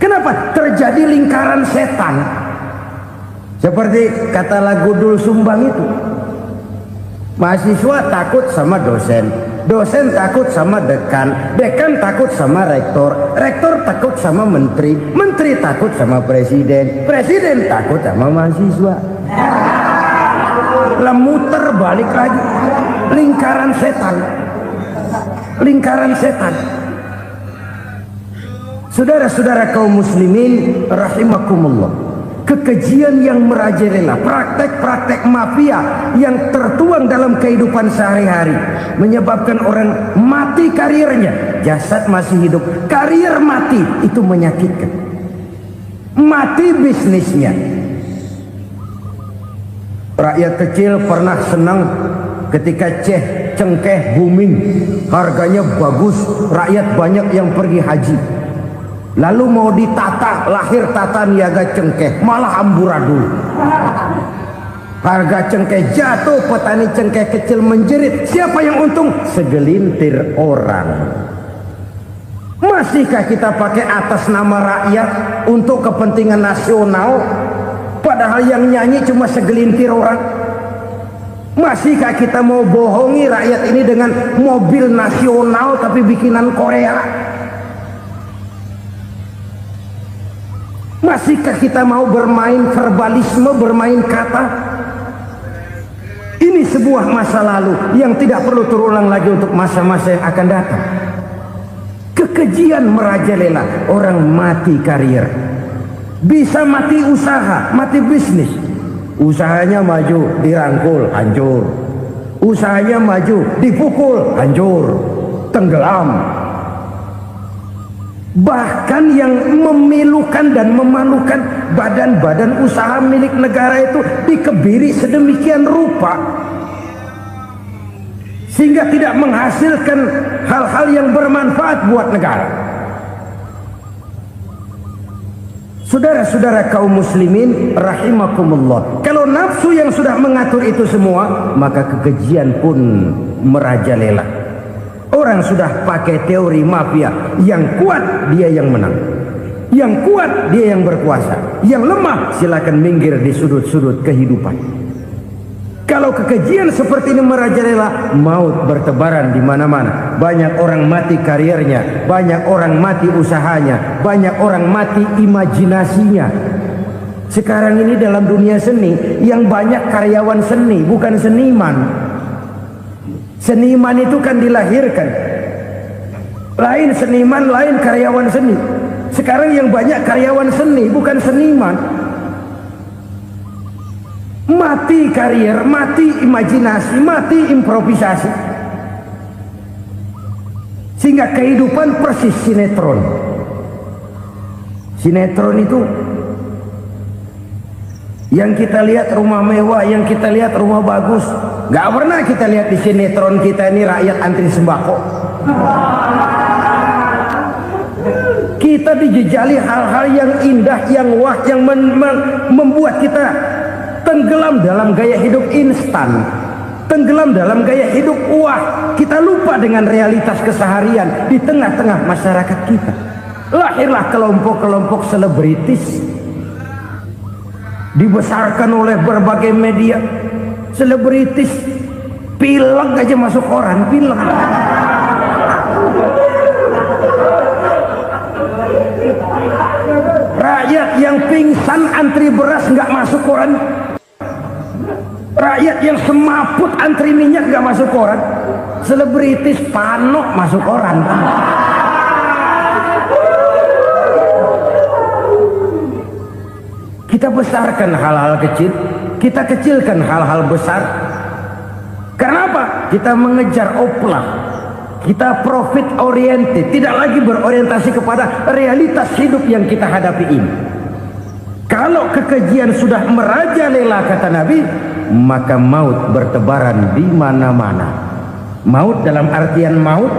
Kenapa? Terjadi lingkaran setan. Seperti kata lagu Dul Sumbang itu. Mahasiswa takut sama dosen, dosen takut sama dekan, dekan takut sama rektor, rektor takut sama menteri, menteri takut sama presiden, presiden takut sama mahasiswa. Lah muter balik lagi. Lingkaran setan. Lingkaran setan. Saudara-saudara kaum muslimin rahimakumullah. Kekejian yang merajalela, praktek-praktek mafia yang tertuang dalam kehidupan sehari-hari menyebabkan orang mati karirnya, jasad masih hidup, karir mati, itu menyakitkan. Mati bisnisnya. Rakyat kecil pernah senang ketika cengkeh booming, harganya bagus, rakyat banyak yang pergi haji. Lalu mau ditata, lahir tata niaga cengkeh, malah amburadul. Harga cengkeh jatuh, petani cengkeh kecil menjerit. Siapa yang untung? Segelintir orang. Masihkah kita pakai atas nama rakyat untuk kepentingan nasional? Padahal yang nyanyi cuma segelintir orang. Masihkah kita mau bohongi rakyat ini dengan mobil nasional tapi bikinan Korea? Masihkah kita mau bermain verbalisme, bermain kata? Ini sebuah masa lalu yang tidak perlu terulang lagi untuk masa-masa yang akan datang. Kekejian merajalela, orang mati karir. Bisa mati usaha, mati bisnis. Usahanya maju, dirangkul, hancur. Usahanya maju, dipukul, hancur, tenggelam. Bahkan yang memilukan dan memalukan badan-badan usaha milik negara itu dikebiri sedemikian rupa sehingga tidak menghasilkan hal-hal yang bermanfaat buat negara. Saudara-saudara kaum muslimin rahimakumullah, kalau nafsu yang sudah mengatur itu semua, maka kekejian pun merajalela. Orang sudah pakai teori mafia, yang kuat dia yang menang, yang kuat dia yang berkuasa, yang lemah silakan minggir di sudut-sudut kehidupan. Kalau kekejian seperti ini merajalela, maut bertebaran di mana-mana. Banyak orang mati karirnya, banyak orang mati usahanya, banyak orang mati imajinasinya. Sekarang ini dalam dunia seni yang banyak karyawan seni, bukan seniman. Seniman itu kan dilahirkan, lain seniman, lain karyawan seni. Sekarang yang banyak karyawan seni, bukan seniman. Mati karir, mati imajinasi, mati improvisasi. Sehingga kehidupan persis sinetron. Sinetron itu yang kita lihat rumah mewah, yang kita lihat rumah bagus. Gak pernah kita lihat di sinetron kita ini rakyat antri sembako. Kita dijejali hal-hal yang indah, yang wah, yang membuat kita tenggelam dalam gaya hidup instan, tenggelam dalam gaya hidup wah. Kita lupa dengan realitas keseharian di tengah-tengah masyarakat kita. Lahirlah kelompok-kelompok selebritis, dibesarkan oleh berbagai media. Selebritis pilek aja masuk koran, pilek. Rakyat yang pingsan antri beras nggak masuk koran. Rakyat yang semaput antri minyak nggak masuk koran. Selebritis panok masuk koran. Kita besarkan hal-hal kecil, kita kecilkan hal-hal besar. Karena apa? Kita mengejar oplah, kita profit oriented, tidak lagi berorientasi kepada realitas hidup yang kita hadapi ini. Kalau kekejian sudah merajalela kata Nabi, maka maut bertebaran di mana-mana. Maut dalam artian maut,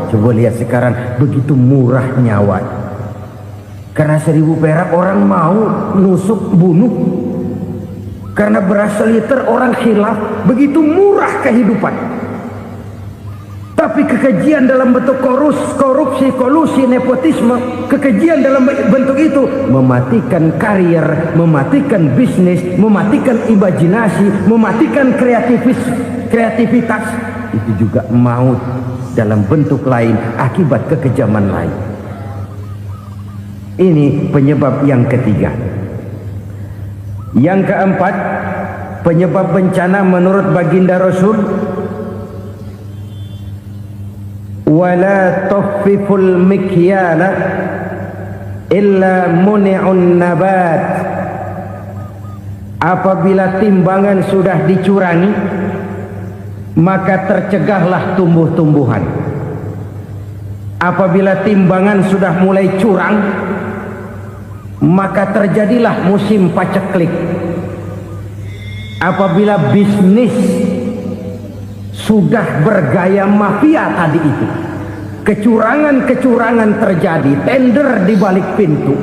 coba lihat sekarang begitu murah nyawa. Karena 1000 perak orang mau nusuk bunuh. Karena beras seliter orang khilaf, begitu murah kehidupan. Tapi kekejian dalam bentuk korupsi, kolusi, nepotisme, kekejian dalam bentuk itu mematikan karier, mematikan bisnis, mematikan imajinasi, mematikan kreativitas. Itu juga maut dalam bentuk lain akibat kekejaman lain. Ini penyebab yang ketiga. Yang keempat, penyebab bencana menurut baginda Rasul, wala tuffiful mikyala illa muni'un nabat. Apabila timbangan sudah dicurangi, maka tercegahlah tumbuh-tumbuhan. Apabila timbangan sudah mulai curang, maka terjadilah musim paceklik. Apabila bisnis sudah bergaya mafia tadi itu, kecurangan-kecurangan terjadi, tender di balik pintu,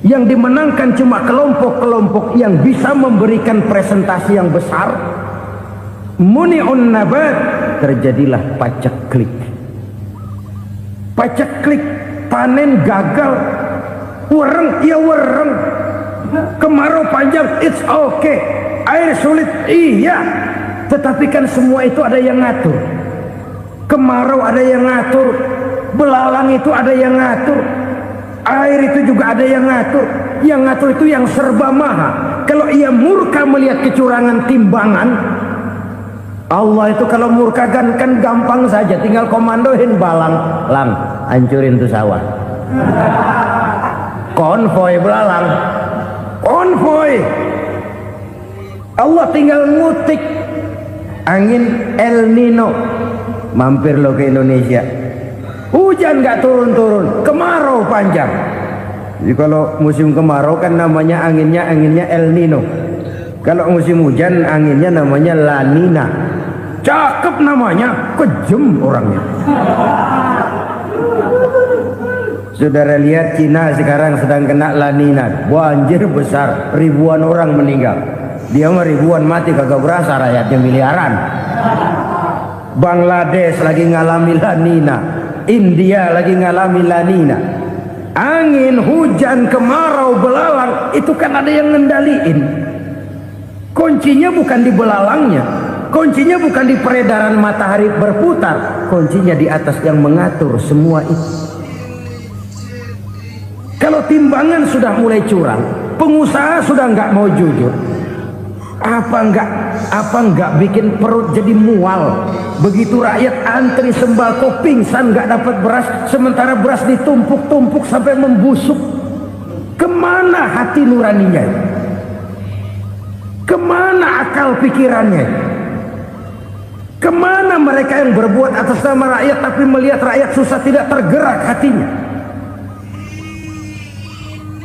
yang dimenangkan cuma kelompok-kelompok yang bisa memberikan presentasi yang besar, muni'un nabat, terjadilah paceklik. Paceklik, panen gagal, wereng ya wereng, kemarau panjang it's okay, air sulit iya, tetapi kan semua itu ada yang ngatur. Kemarau ada yang ngatur, belalang itu ada yang ngatur, air itu juga ada yang ngatur. Yang ngatur itu yang serba maha. Kalau ia murka melihat kecurangan timbangan, Allah itu kalau murka kan gampang saja, tinggal komandoin balang, lang, hancurin tuh sawah. Konvoy belalang, konvoy. Allah tinggal ngutik angin El Nino, mampir lo ke Indonesia. Hujan nggak turun-turun, kemarau panjang. Jadi kalau musim kemarau kan namanya anginnya El Nino. Kalau musim hujan anginnya namanya La Nina. Cakep namanya, kejem orangnya. Saudara lihat Cina sekarang sedang kena La Nina, banjir besar, ribuan orang meninggal. Dia mah ribuan mati kagak berasa, rakyatnya miliaran. Bangladesh lagi ngalami La Nina, India lagi ngalami La Nina. Angin, hujan, kemarau, belalang, itu kan ada yang ngendaliin. Kuncinya bukan di belalangnya, kuncinya bukan di peredaran matahari berputar, kuncinya di atas yang mengatur semua itu. Kalau timbangan sudah mulai curang, pengusaha sudah nggak mau jujur, apa enggak bikin perut jadi mual. Begitu rakyat antri sembako pingsan nggak dapat beras, sementara beras ditumpuk-tumpuk sampai membusuk. Kemana hati nuraninya? Kemana akal pikirannya? Kemana mereka yang berbuat atas nama rakyat tapi melihat rakyat susah tidak tergerak hatinya?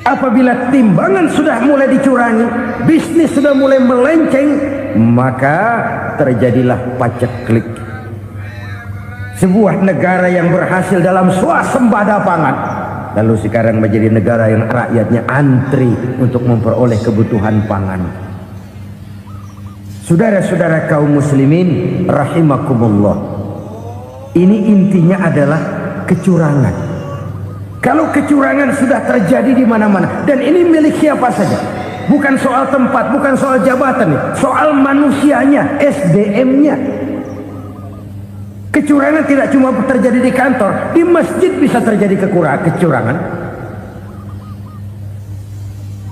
Apabila timbangan sudah mulai dicurangi, bisnis sudah mulai melenceng, maka terjadilah paceklik. Sebuah negara yang berhasil dalam swasembada pangan, lalu sekarang menjadi negara yang rakyatnya antri untuk memperoleh kebutuhan pangan. Saudara-saudara kaum muslimin rahimakumullah, ini intinya adalah kecurangan. Kalau kecurangan sudah terjadi di mana-mana, dan ini milik siapa saja, bukan soal tempat, bukan soal jabatan, soal manusianya, SDM-nya. Kecurangan tidak cuma terjadi di kantor, di masjid bisa terjadi kecurangan.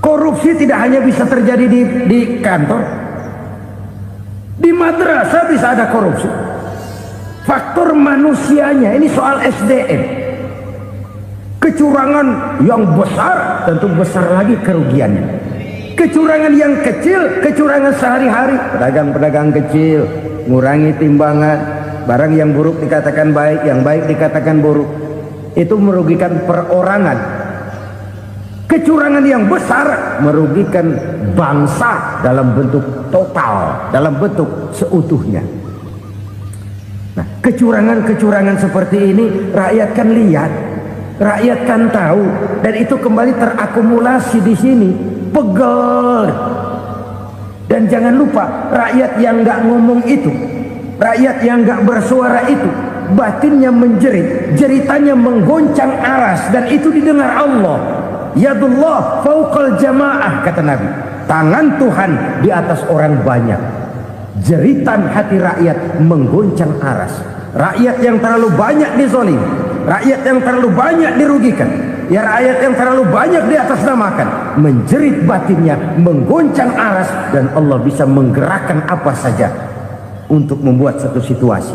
Korupsi tidak hanya bisa terjadi di kantor, di madrasah bisa ada korupsi. Faktor manusianya, ini soal SDM. Kecurangan yang besar tentu besar lagi kerugiannya. Kecurangan yang kecil, kecurangan sehari-hari, pedagang-pedagang kecil ngurangi timbangan, barang yang buruk dikatakan baik, yang baik dikatakan buruk, itu merugikan perorangan. Kecurangan yang besar merugikan bangsa dalam bentuk total, dalam bentuk seutuhnya. Nah, kecurangan-kecurangan seperti ini rakyat kan lihat, rakyat kan tahu, dan itu kembali terakumulasi di sini, pegel. Dan jangan lupa, rakyat yang nggak ngomong itu, rakyat yang nggak bersuara itu, batinnya menjerit, jeritannya menggoncang aras, dan itu didengar Allah. Yadullah fauqal jamaah, kata Nabi, tangan Tuhan di atas orang banyak. Jeritan hati rakyat menggoncang aras. Rakyat yang terlalu banyak dizolim, rakyat yang terlalu banyak dirugikan, ya rakyat yang terlalu banyak di atas namakan, menjerit batinnya, menggoncang aras, dan Allah bisa menggerakkan apa saja untuk membuat satu situasi.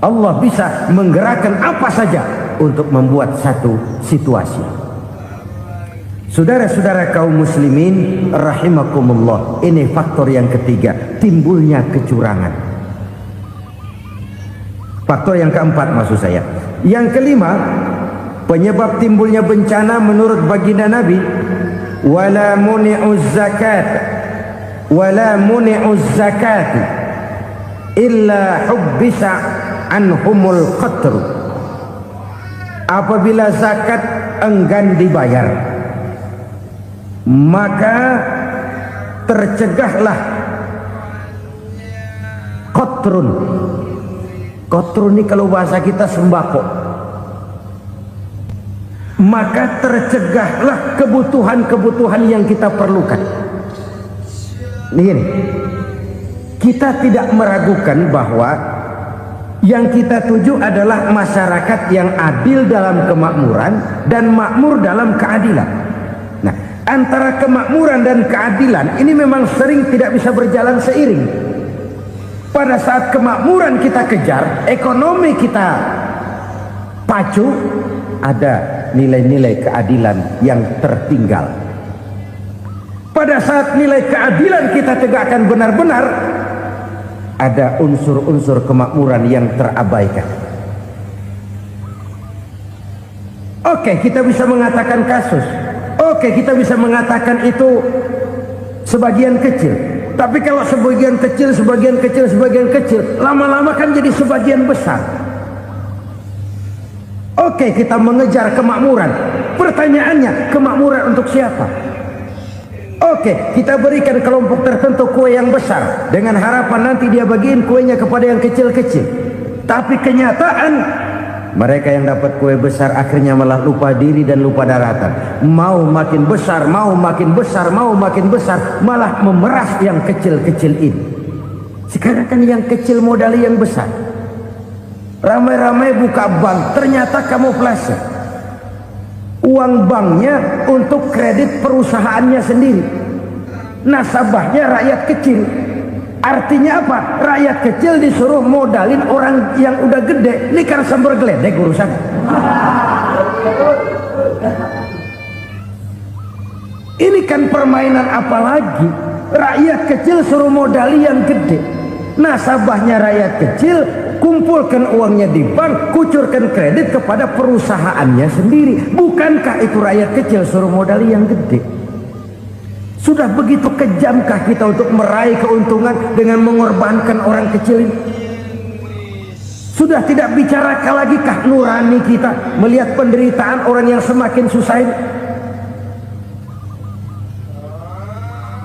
Allah bisa menggerakkan apa saja untuk membuat satu situasi. Saudara-saudara kaum muslimin rahimakumullah, ini faktor yang ketiga, timbulnya kecurangan. Faktor yang keempat maksud saya. Yang kelima, penyebab timbulnya bencana menurut baginda Nabi, wala muni'uz zakat illa hubbisa anhumul qatr. Apabila zakat enggan dibayar, maka tercegahlah qatrun. Qatrun ini kalau bahasa kita sembako. Maka tercegahlah kebutuhan-kebutuhan yang kita perlukan. Ini, kita tidak meragukan bahwa yang kita tuju adalah masyarakat yang adil dalam kemakmuran dan makmur dalam keadilan. Nah, antara kemakmuran dan keadilan ini memang sering tidak bisa berjalan seiring. Pada saat kemakmuran kita kejar, ekonomi kita pacu, ada nilai-nilai keadilan yang tertinggal. Pada saat nilai keadilan kita tegakkan benar-benar, ada unsur-unsur kemakmuran yang terabaikan. Oke, kita bisa mengatakan kasus. Oke, kita bisa mengatakan itu sebagian kecil. Tapi kalau sebagian kecil, lama-lama kan jadi sebagian besar. Oke, kita mengejar kemakmuran. Pertanyaannya, kemakmuran untuk siapa? Oke, kita berikan kelompok tertentu kue yang besar dengan harapan nanti dia bagiin kuenya kepada yang kecil-kecil. Tapi kenyataan, mereka yang dapat kue besar akhirnya malah lupa diri dan lupa daratan. Mau makin besar, malah memeras yang kecil-kecil ini. Sekarang kan yang kecil modali yang besar. Ramai-ramai buka bank, ternyata kamuflase. Uang banknya untuk kredit perusahaannya sendiri. Nasabahnya rakyat kecil. Artinya apa? Rakyat kecil disuruh modalin orang yang udah gede. Ini kan sumber geledek urusan. Ini kan permainan apa lagi? Rakyat kecil suruh modali yang gede. Nasabahnya rakyat kecil, kumpulkan uangnya di bank, kucurkan kredit kepada perusahaannya sendiri. Bukankah itu rakyat kecil suruh modali yang gede? Sudah begitu kejamkah kita untuk meraih keuntungan dengan mengorbankan orang kecil ini? Sudah tidak bicarakan lagi kah nurani kita melihat penderitaan orang yang semakin susah ini?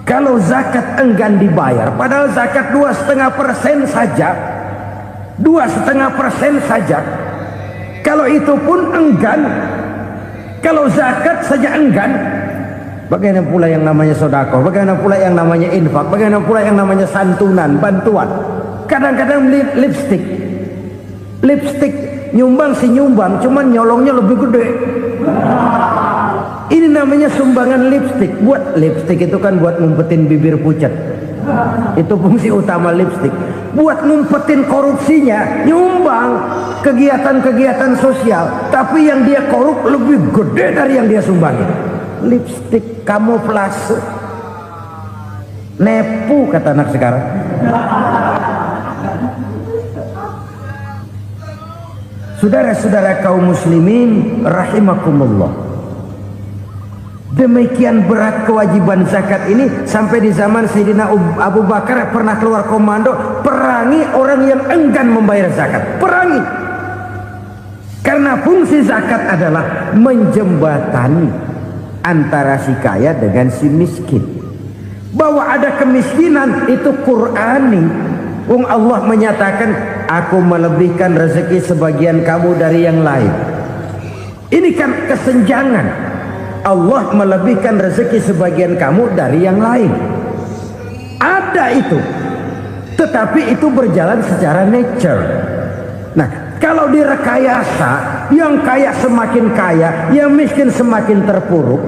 Kalau zakat enggan dibayar, padahal zakat 2,5% saja, 2,5% saja. Kalau itu pun enggan, kalau zakat saja enggan, bagaimana pula yang namanya sedekah, bagaimana pula yang namanya infak, bagaimana pula yang namanya santunan, bantuan. Kadang-kadang lipstick nyumbang si nyumbang, cuman nyolongnya lebih gede. Ini namanya sumbangan lipstick. Buat lipstick itu kan buat ngumpetin bibir pucat. Itu fungsi utama lipstick. Buat ngumpetin korupsinya, nyumbang kegiatan-kegiatan sosial, tapi yang dia korup lebih gede dari yang dia sumbangin. Lipstick kamuflase, nepu kata anak sekarang. Saudara-saudara kaum muslimin rahimakumullah, demikian berat kewajiban zakat ini sampai di zaman Sayyidina Abu Bakar pernah keluar komando perangi orang yang enggan membayar zakat. Perangi, karena fungsi zakat adalah menjembatani antara si kaya dengan si miskin. Bahwa ada kemiskinan itu Qur'ani. Allah menyatakan, aku melebihkan rezeki sebagian kamu dari yang lain. Ini kan kesenjangan. Allah melebihkan rezeki sebagian kamu dari yang lain. Ada itu, tetapi itu berjalan secara nature. Nah, kalau direkayasa, yang kaya semakin kaya, yang miskin semakin terpuruk,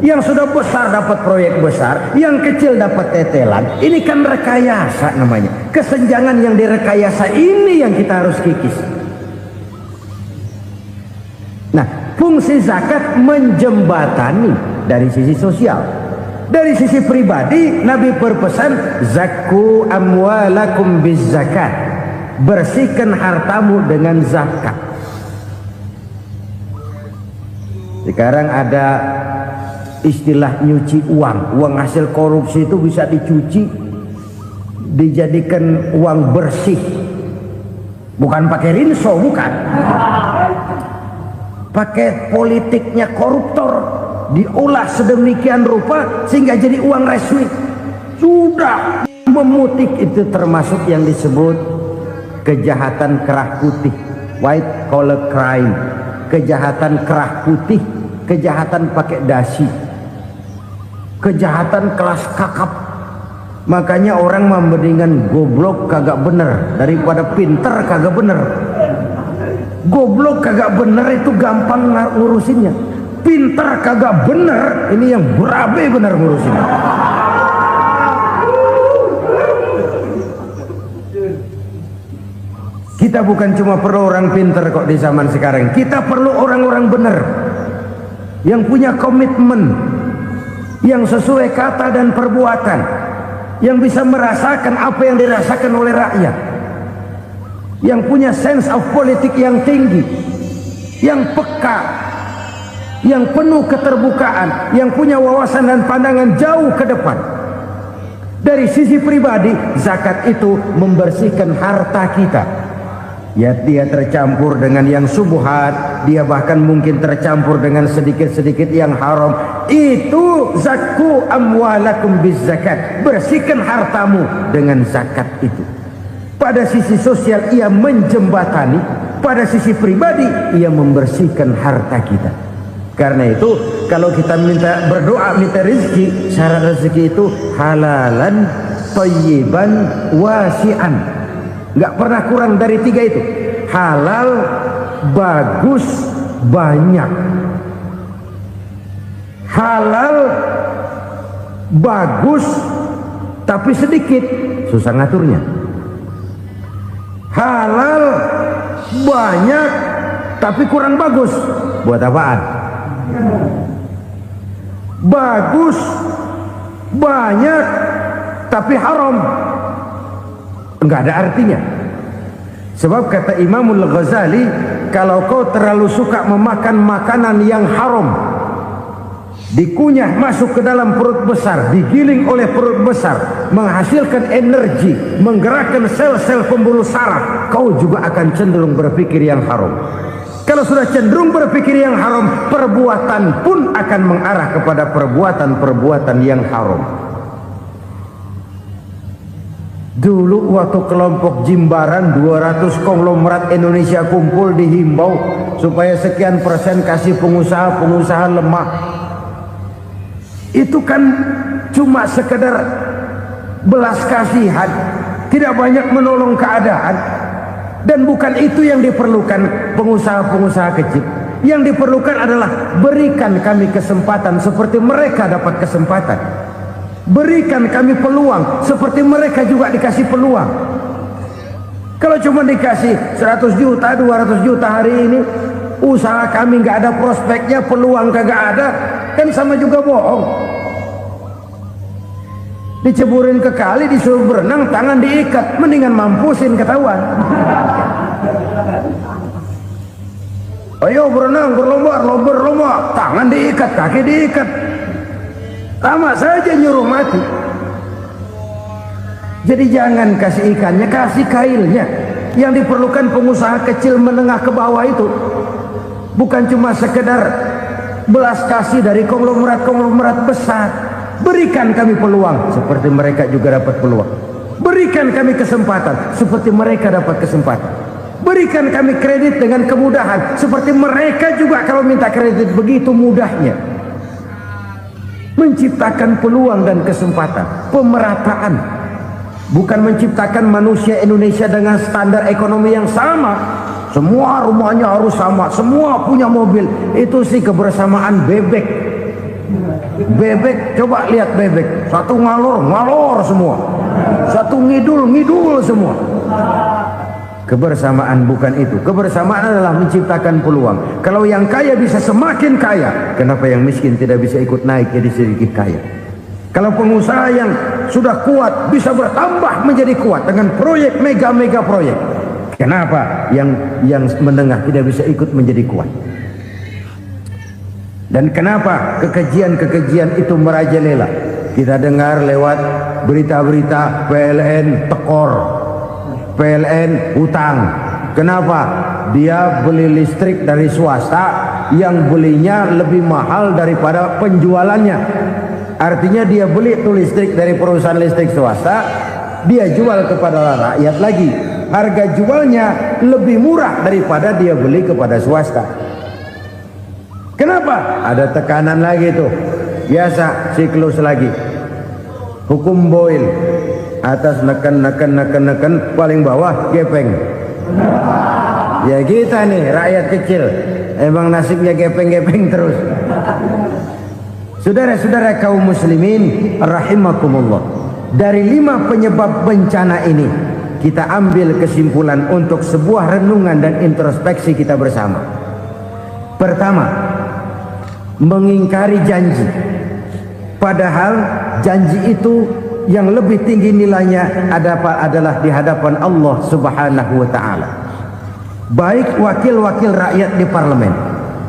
yang sudah besar dapat proyek besar, yang kecil dapat tetelan. Ini kan rekayasa namanya. Kesenjangan yang direkayasa ini yang kita harus kikis. Nah, fungsi zakat menjembatani dari sisi sosial. Dari sisi pribadi, Nabi berpesan, zakku amwalakum biz zakat. Bersihkan hartamu dengan zakat. Sekarang ada istilah nyuci uang. Uang hasil korupsi itu bisa dicuci, dijadikan uang bersih. Bukan pakai rinso, bukan. Pakai politiknya koruptor, diolah sedemikian rupa sehingga jadi uang resmi. Sudah memutik, itu termasuk yang disebut kejahatan kerah putih, white collar crime. Kejahatan kerah putih, kejahatan pakai dasi, kejahatan kelas kakap. Makanya orang mendingan goblok kagak bener daripada pinter kagak bener. Goblok kagak bener itu gampang ngurusinnya. Pinter kagak bener, ini yang berabe bener ngurusinnya. Kita bukan cuma perlu orang pinter kok di zaman sekarang. Kita perlu orang-orang bener yang punya komitmen, yang sesuai kata dan perbuatan, yang bisa merasakan apa yang dirasakan oleh rakyat, yang punya sense of politik yang tinggi, yang peka, yang penuh keterbukaan, yang punya wawasan dan pandangan jauh ke depan. Dari sisi pribadi, zakat itu membersihkan harta kita. Ya, dia tercampur dengan yang subuhat, dia bahkan mungkin tercampur dengan sedikit-sedikit yang haram. Itu zakku amwalakum biz zakat. Bersihkan hartamu dengan zakat itu. Pada sisi sosial ia menjembatani, pada sisi pribadi ia membersihkan harta kita. Karena itu kalau kita minta berdoa, minta rezeki, syarat rezeki itu halalan thayyiban wasi'an. Nggak pernah kurang dari 3 itu. Halal, bagus, banyak. Halal, bagus, tapi sedikit, susah ngaturnya. Halal, banyak, tapi kurang bagus. Buat apaan? Bagus, banyak, tapi haram. Enggak ada artinya. Sebab kata Imamul Ghazali, kalau kau terlalu suka memakan makanan yang haram, dikunyah masuk ke dalam perut besar, digiling oleh perut besar, menghasilkan energi, menggerakkan sel-sel pembuluh saraf, kau juga akan cenderung berpikir yang haram. Kalau sudah cenderung berpikir yang haram, perbuatan pun akan mengarah kepada perbuatan-perbuatan yang haram. Dulu waktu kelompok Jimbaran 200 konglomerat Indonesia kumpul, dihimbau supaya sekian persen kasih pengusaha-pengusaha lemah. Itu kan cuma sekedar belas kasihan, tidak banyak menolong keadaan. Dan bukan itu yang diperlukan pengusaha-pengusaha kecil. Yang diperlukan adalah berikan kami kesempatan seperti mereka dapat kesempatan. Berikan kami peluang seperti mereka juga dikasih peluang. Kalau cuma dikasih 100 juta, 200 juta hari ini, usaha kami nggak ada prospeknya, peluang kagak ada, kan sama juga bohong. Diceburin ke kali, disuruh berenang, tangan diikat, mendingan mampusin ketahuan. Ayo berenang, berlomba, tangan diikat, kaki diikat, sama saja nyuruh mati. Jadi jangan kasih ikannya, kasih kailnya. Yang diperlukan pengusaha kecil menengah ke bawah itu bukan cuma sekedar belas kasih dari konglomerat-konglomerat besar. Berikan kami peluang seperti mereka juga dapat peluang. Berikan kami kesempatan seperti mereka dapat kesempatan. Berikan kami kredit dengan kemudahan seperti mereka juga kalau minta kredit begitu mudahnya. Menciptakan peluang dan kesempatan, pemerataan, bukan menciptakan manusia Indonesia dengan standar ekonomi yang sama, semua rumahnya harus sama, semua punya mobil. Itu sih kebersamaan bebek. Bebek, coba lihat bebek, satu ngalor semua, satu ngidul semua. Kebersamaan bukan itu. Kebersamaan adalah menciptakan peluang. Kalau yang kaya bisa semakin kaya, kenapa yang miskin tidak bisa ikut naik jadi sedikit kaya? Kalau pengusaha yang sudah kuat bisa bertambah menjadi kuat dengan proyek mega proyek, kenapa yang menengah tidak bisa ikut menjadi kuat? Dan kenapa kekejian itu merajalela? Kita dengar lewat berita-berita PLN tekor, PLN utang. Kenapa? Dia beli listrik dari swasta yang belinya lebih mahal daripada penjualannya. Artinya dia beli itu listrik dari perusahaan listrik swasta, dia jual kepada rakyat lagi. Harga jualnya lebih murah daripada dia beli kepada swasta. Kenapa? Ada tekanan lagi tuh. Biasa siklus lagi. Hukum Boyle. Atas neken, paling bawah gepeng. Ya kita nih rakyat kecil, emang nasibnya gepeng terus. Saudara-saudara kaum muslimin rahimakumullah, dari 5 penyebab bencana ini kita ambil kesimpulan untuk sebuah renungan dan introspeksi kita bersama. Pertama, mengingkari janji, padahal janji itu yang lebih tinggi nilainya adalah di hadapan Allah Subhanahu wa ta'ala. Baik wakil-wakil rakyat di parlemen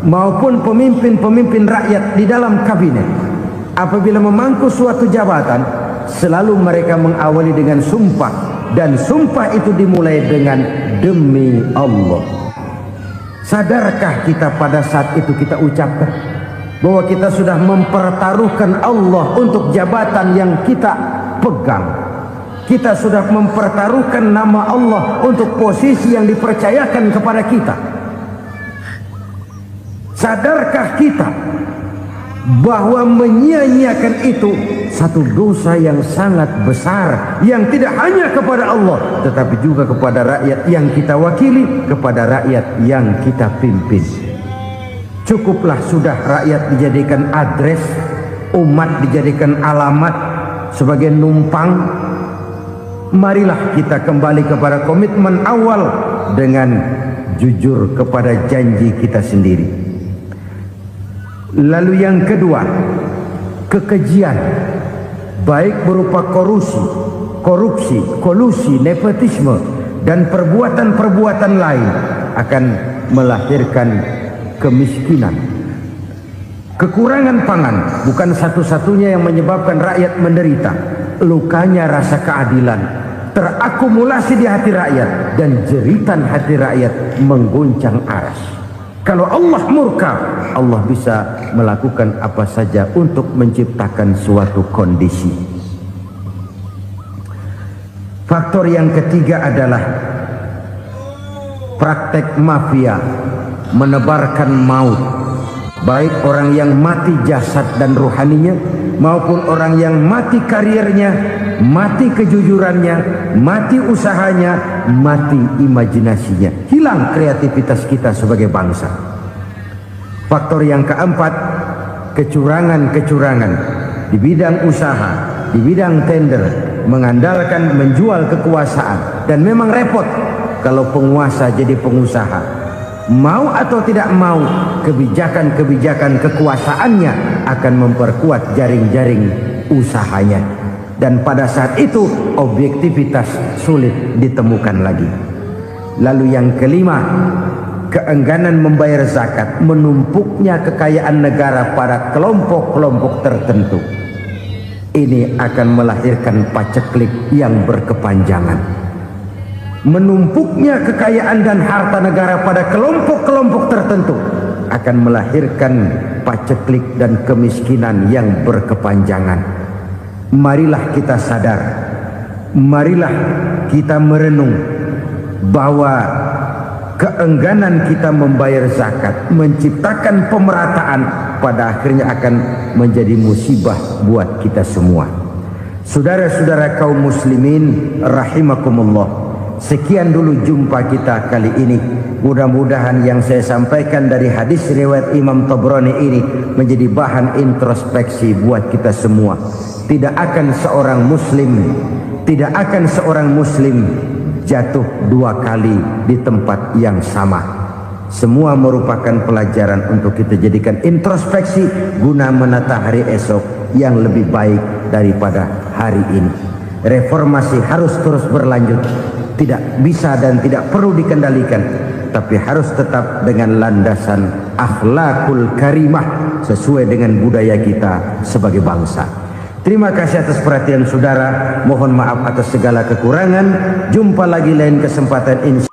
maupun pemimpin-pemimpin rakyat di dalam kabinet, apabila memangku suatu jabatan, selalu mereka mengawali dengan sumpah, dan sumpah itu dimulai dengan demi Allah. Sadarkah kita pada saat itu kita ucapkan bahwa kita sudah mempertaruhkan Allah untuk jabatan yang kita pegang? Kita sudah mempertaruhkan nama Allah untuk posisi yang dipercayakan kepada kita. Sadarkah kita bahwa menyia-nyiakan itu satu dosa yang sangat besar, yang tidak hanya kepada Allah tetapi juga kepada rakyat yang kita wakili, kepada rakyat yang kita pimpin. Cukuplah sudah rakyat dijadikan adres, umat dijadikan alamat sebagai numpang. Marilah kita kembali kepada komitmen awal dengan jujur kepada janji kita sendiri. Lalu yang kedua, kekejian, baik berupa korupsi, kolusi, nepotisme, dan perbuatan-perbuatan lain akan melahirkan kemiskinan. Kekurangan pangan bukan satu-satunya yang menyebabkan rakyat menderita. Lukanya rasa keadilan terakumulasi di hati rakyat, dan jeritan hati rakyat mengguncang aras. Kalau Allah murka, Allah bisa melakukan apa saja untuk menciptakan suatu kondisi. Faktor yang ketiga adalah praktek mafia menebarkan maut, baik orang yang mati jasad dan rohaninya maupun orang yang mati karirnya, mati kejujurannya, mati usahanya, mati imajinasinya. Hilang kreativitas kita sebagai bangsa. Faktor yang keempat, kecurangan-kecurangan di bidang usaha, di bidang tender, mengandalkan menjual kekuasaan. Dan memang repot kalau penguasa jadi pengusaha. Mau atau tidak mau, kebijakan-kebijakan kekuasaannya akan memperkuat jaring-jaring usahanya. Dan pada saat itu objektivitas sulit ditemukan lagi. Lalu yang kelima, keengganan membayar zakat, menumpuknya kekayaan negara pada kelompok-kelompok tertentu. Ini akan melahirkan paceklik yang berkepanjangan. Menumpuknya kekayaan dan harta negara pada kelompok-kelompok tertentu akan melahirkan paceklik dan kemiskinan yang berkepanjangan. Marilah kita sadar, marilah kita merenung bahwa keengganan kita membayar zakat, menciptakan pemerataan, pada akhirnya akan menjadi musibah buat kita semua. Saudara-saudara kaum muslimin rahimakumullah, Sekian dulu jumpa kita kali ini. Mudah-mudahan yang saya sampaikan dari hadis riwayat Imam Tabrani ini menjadi bahan introspeksi buat kita semua. Tidak akan seorang muslim jatuh dua kali di tempat yang sama. Semua merupakan pelajaran untuk kita jadikan introspeksi guna menata hari esok yang lebih baik daripada hari ini. Reformasi harus terus berlanjut. Tidak bisa dan tidak perlu dikendalikan, tapi harus tetap dengan landasan akhlakul karimah sesuai dengan budaya kita sebagai bangsa. Terima kasih atas perhatian saudara. Mohon maaf atas segala kekurangan. Jumpa lagi lain kesempatan.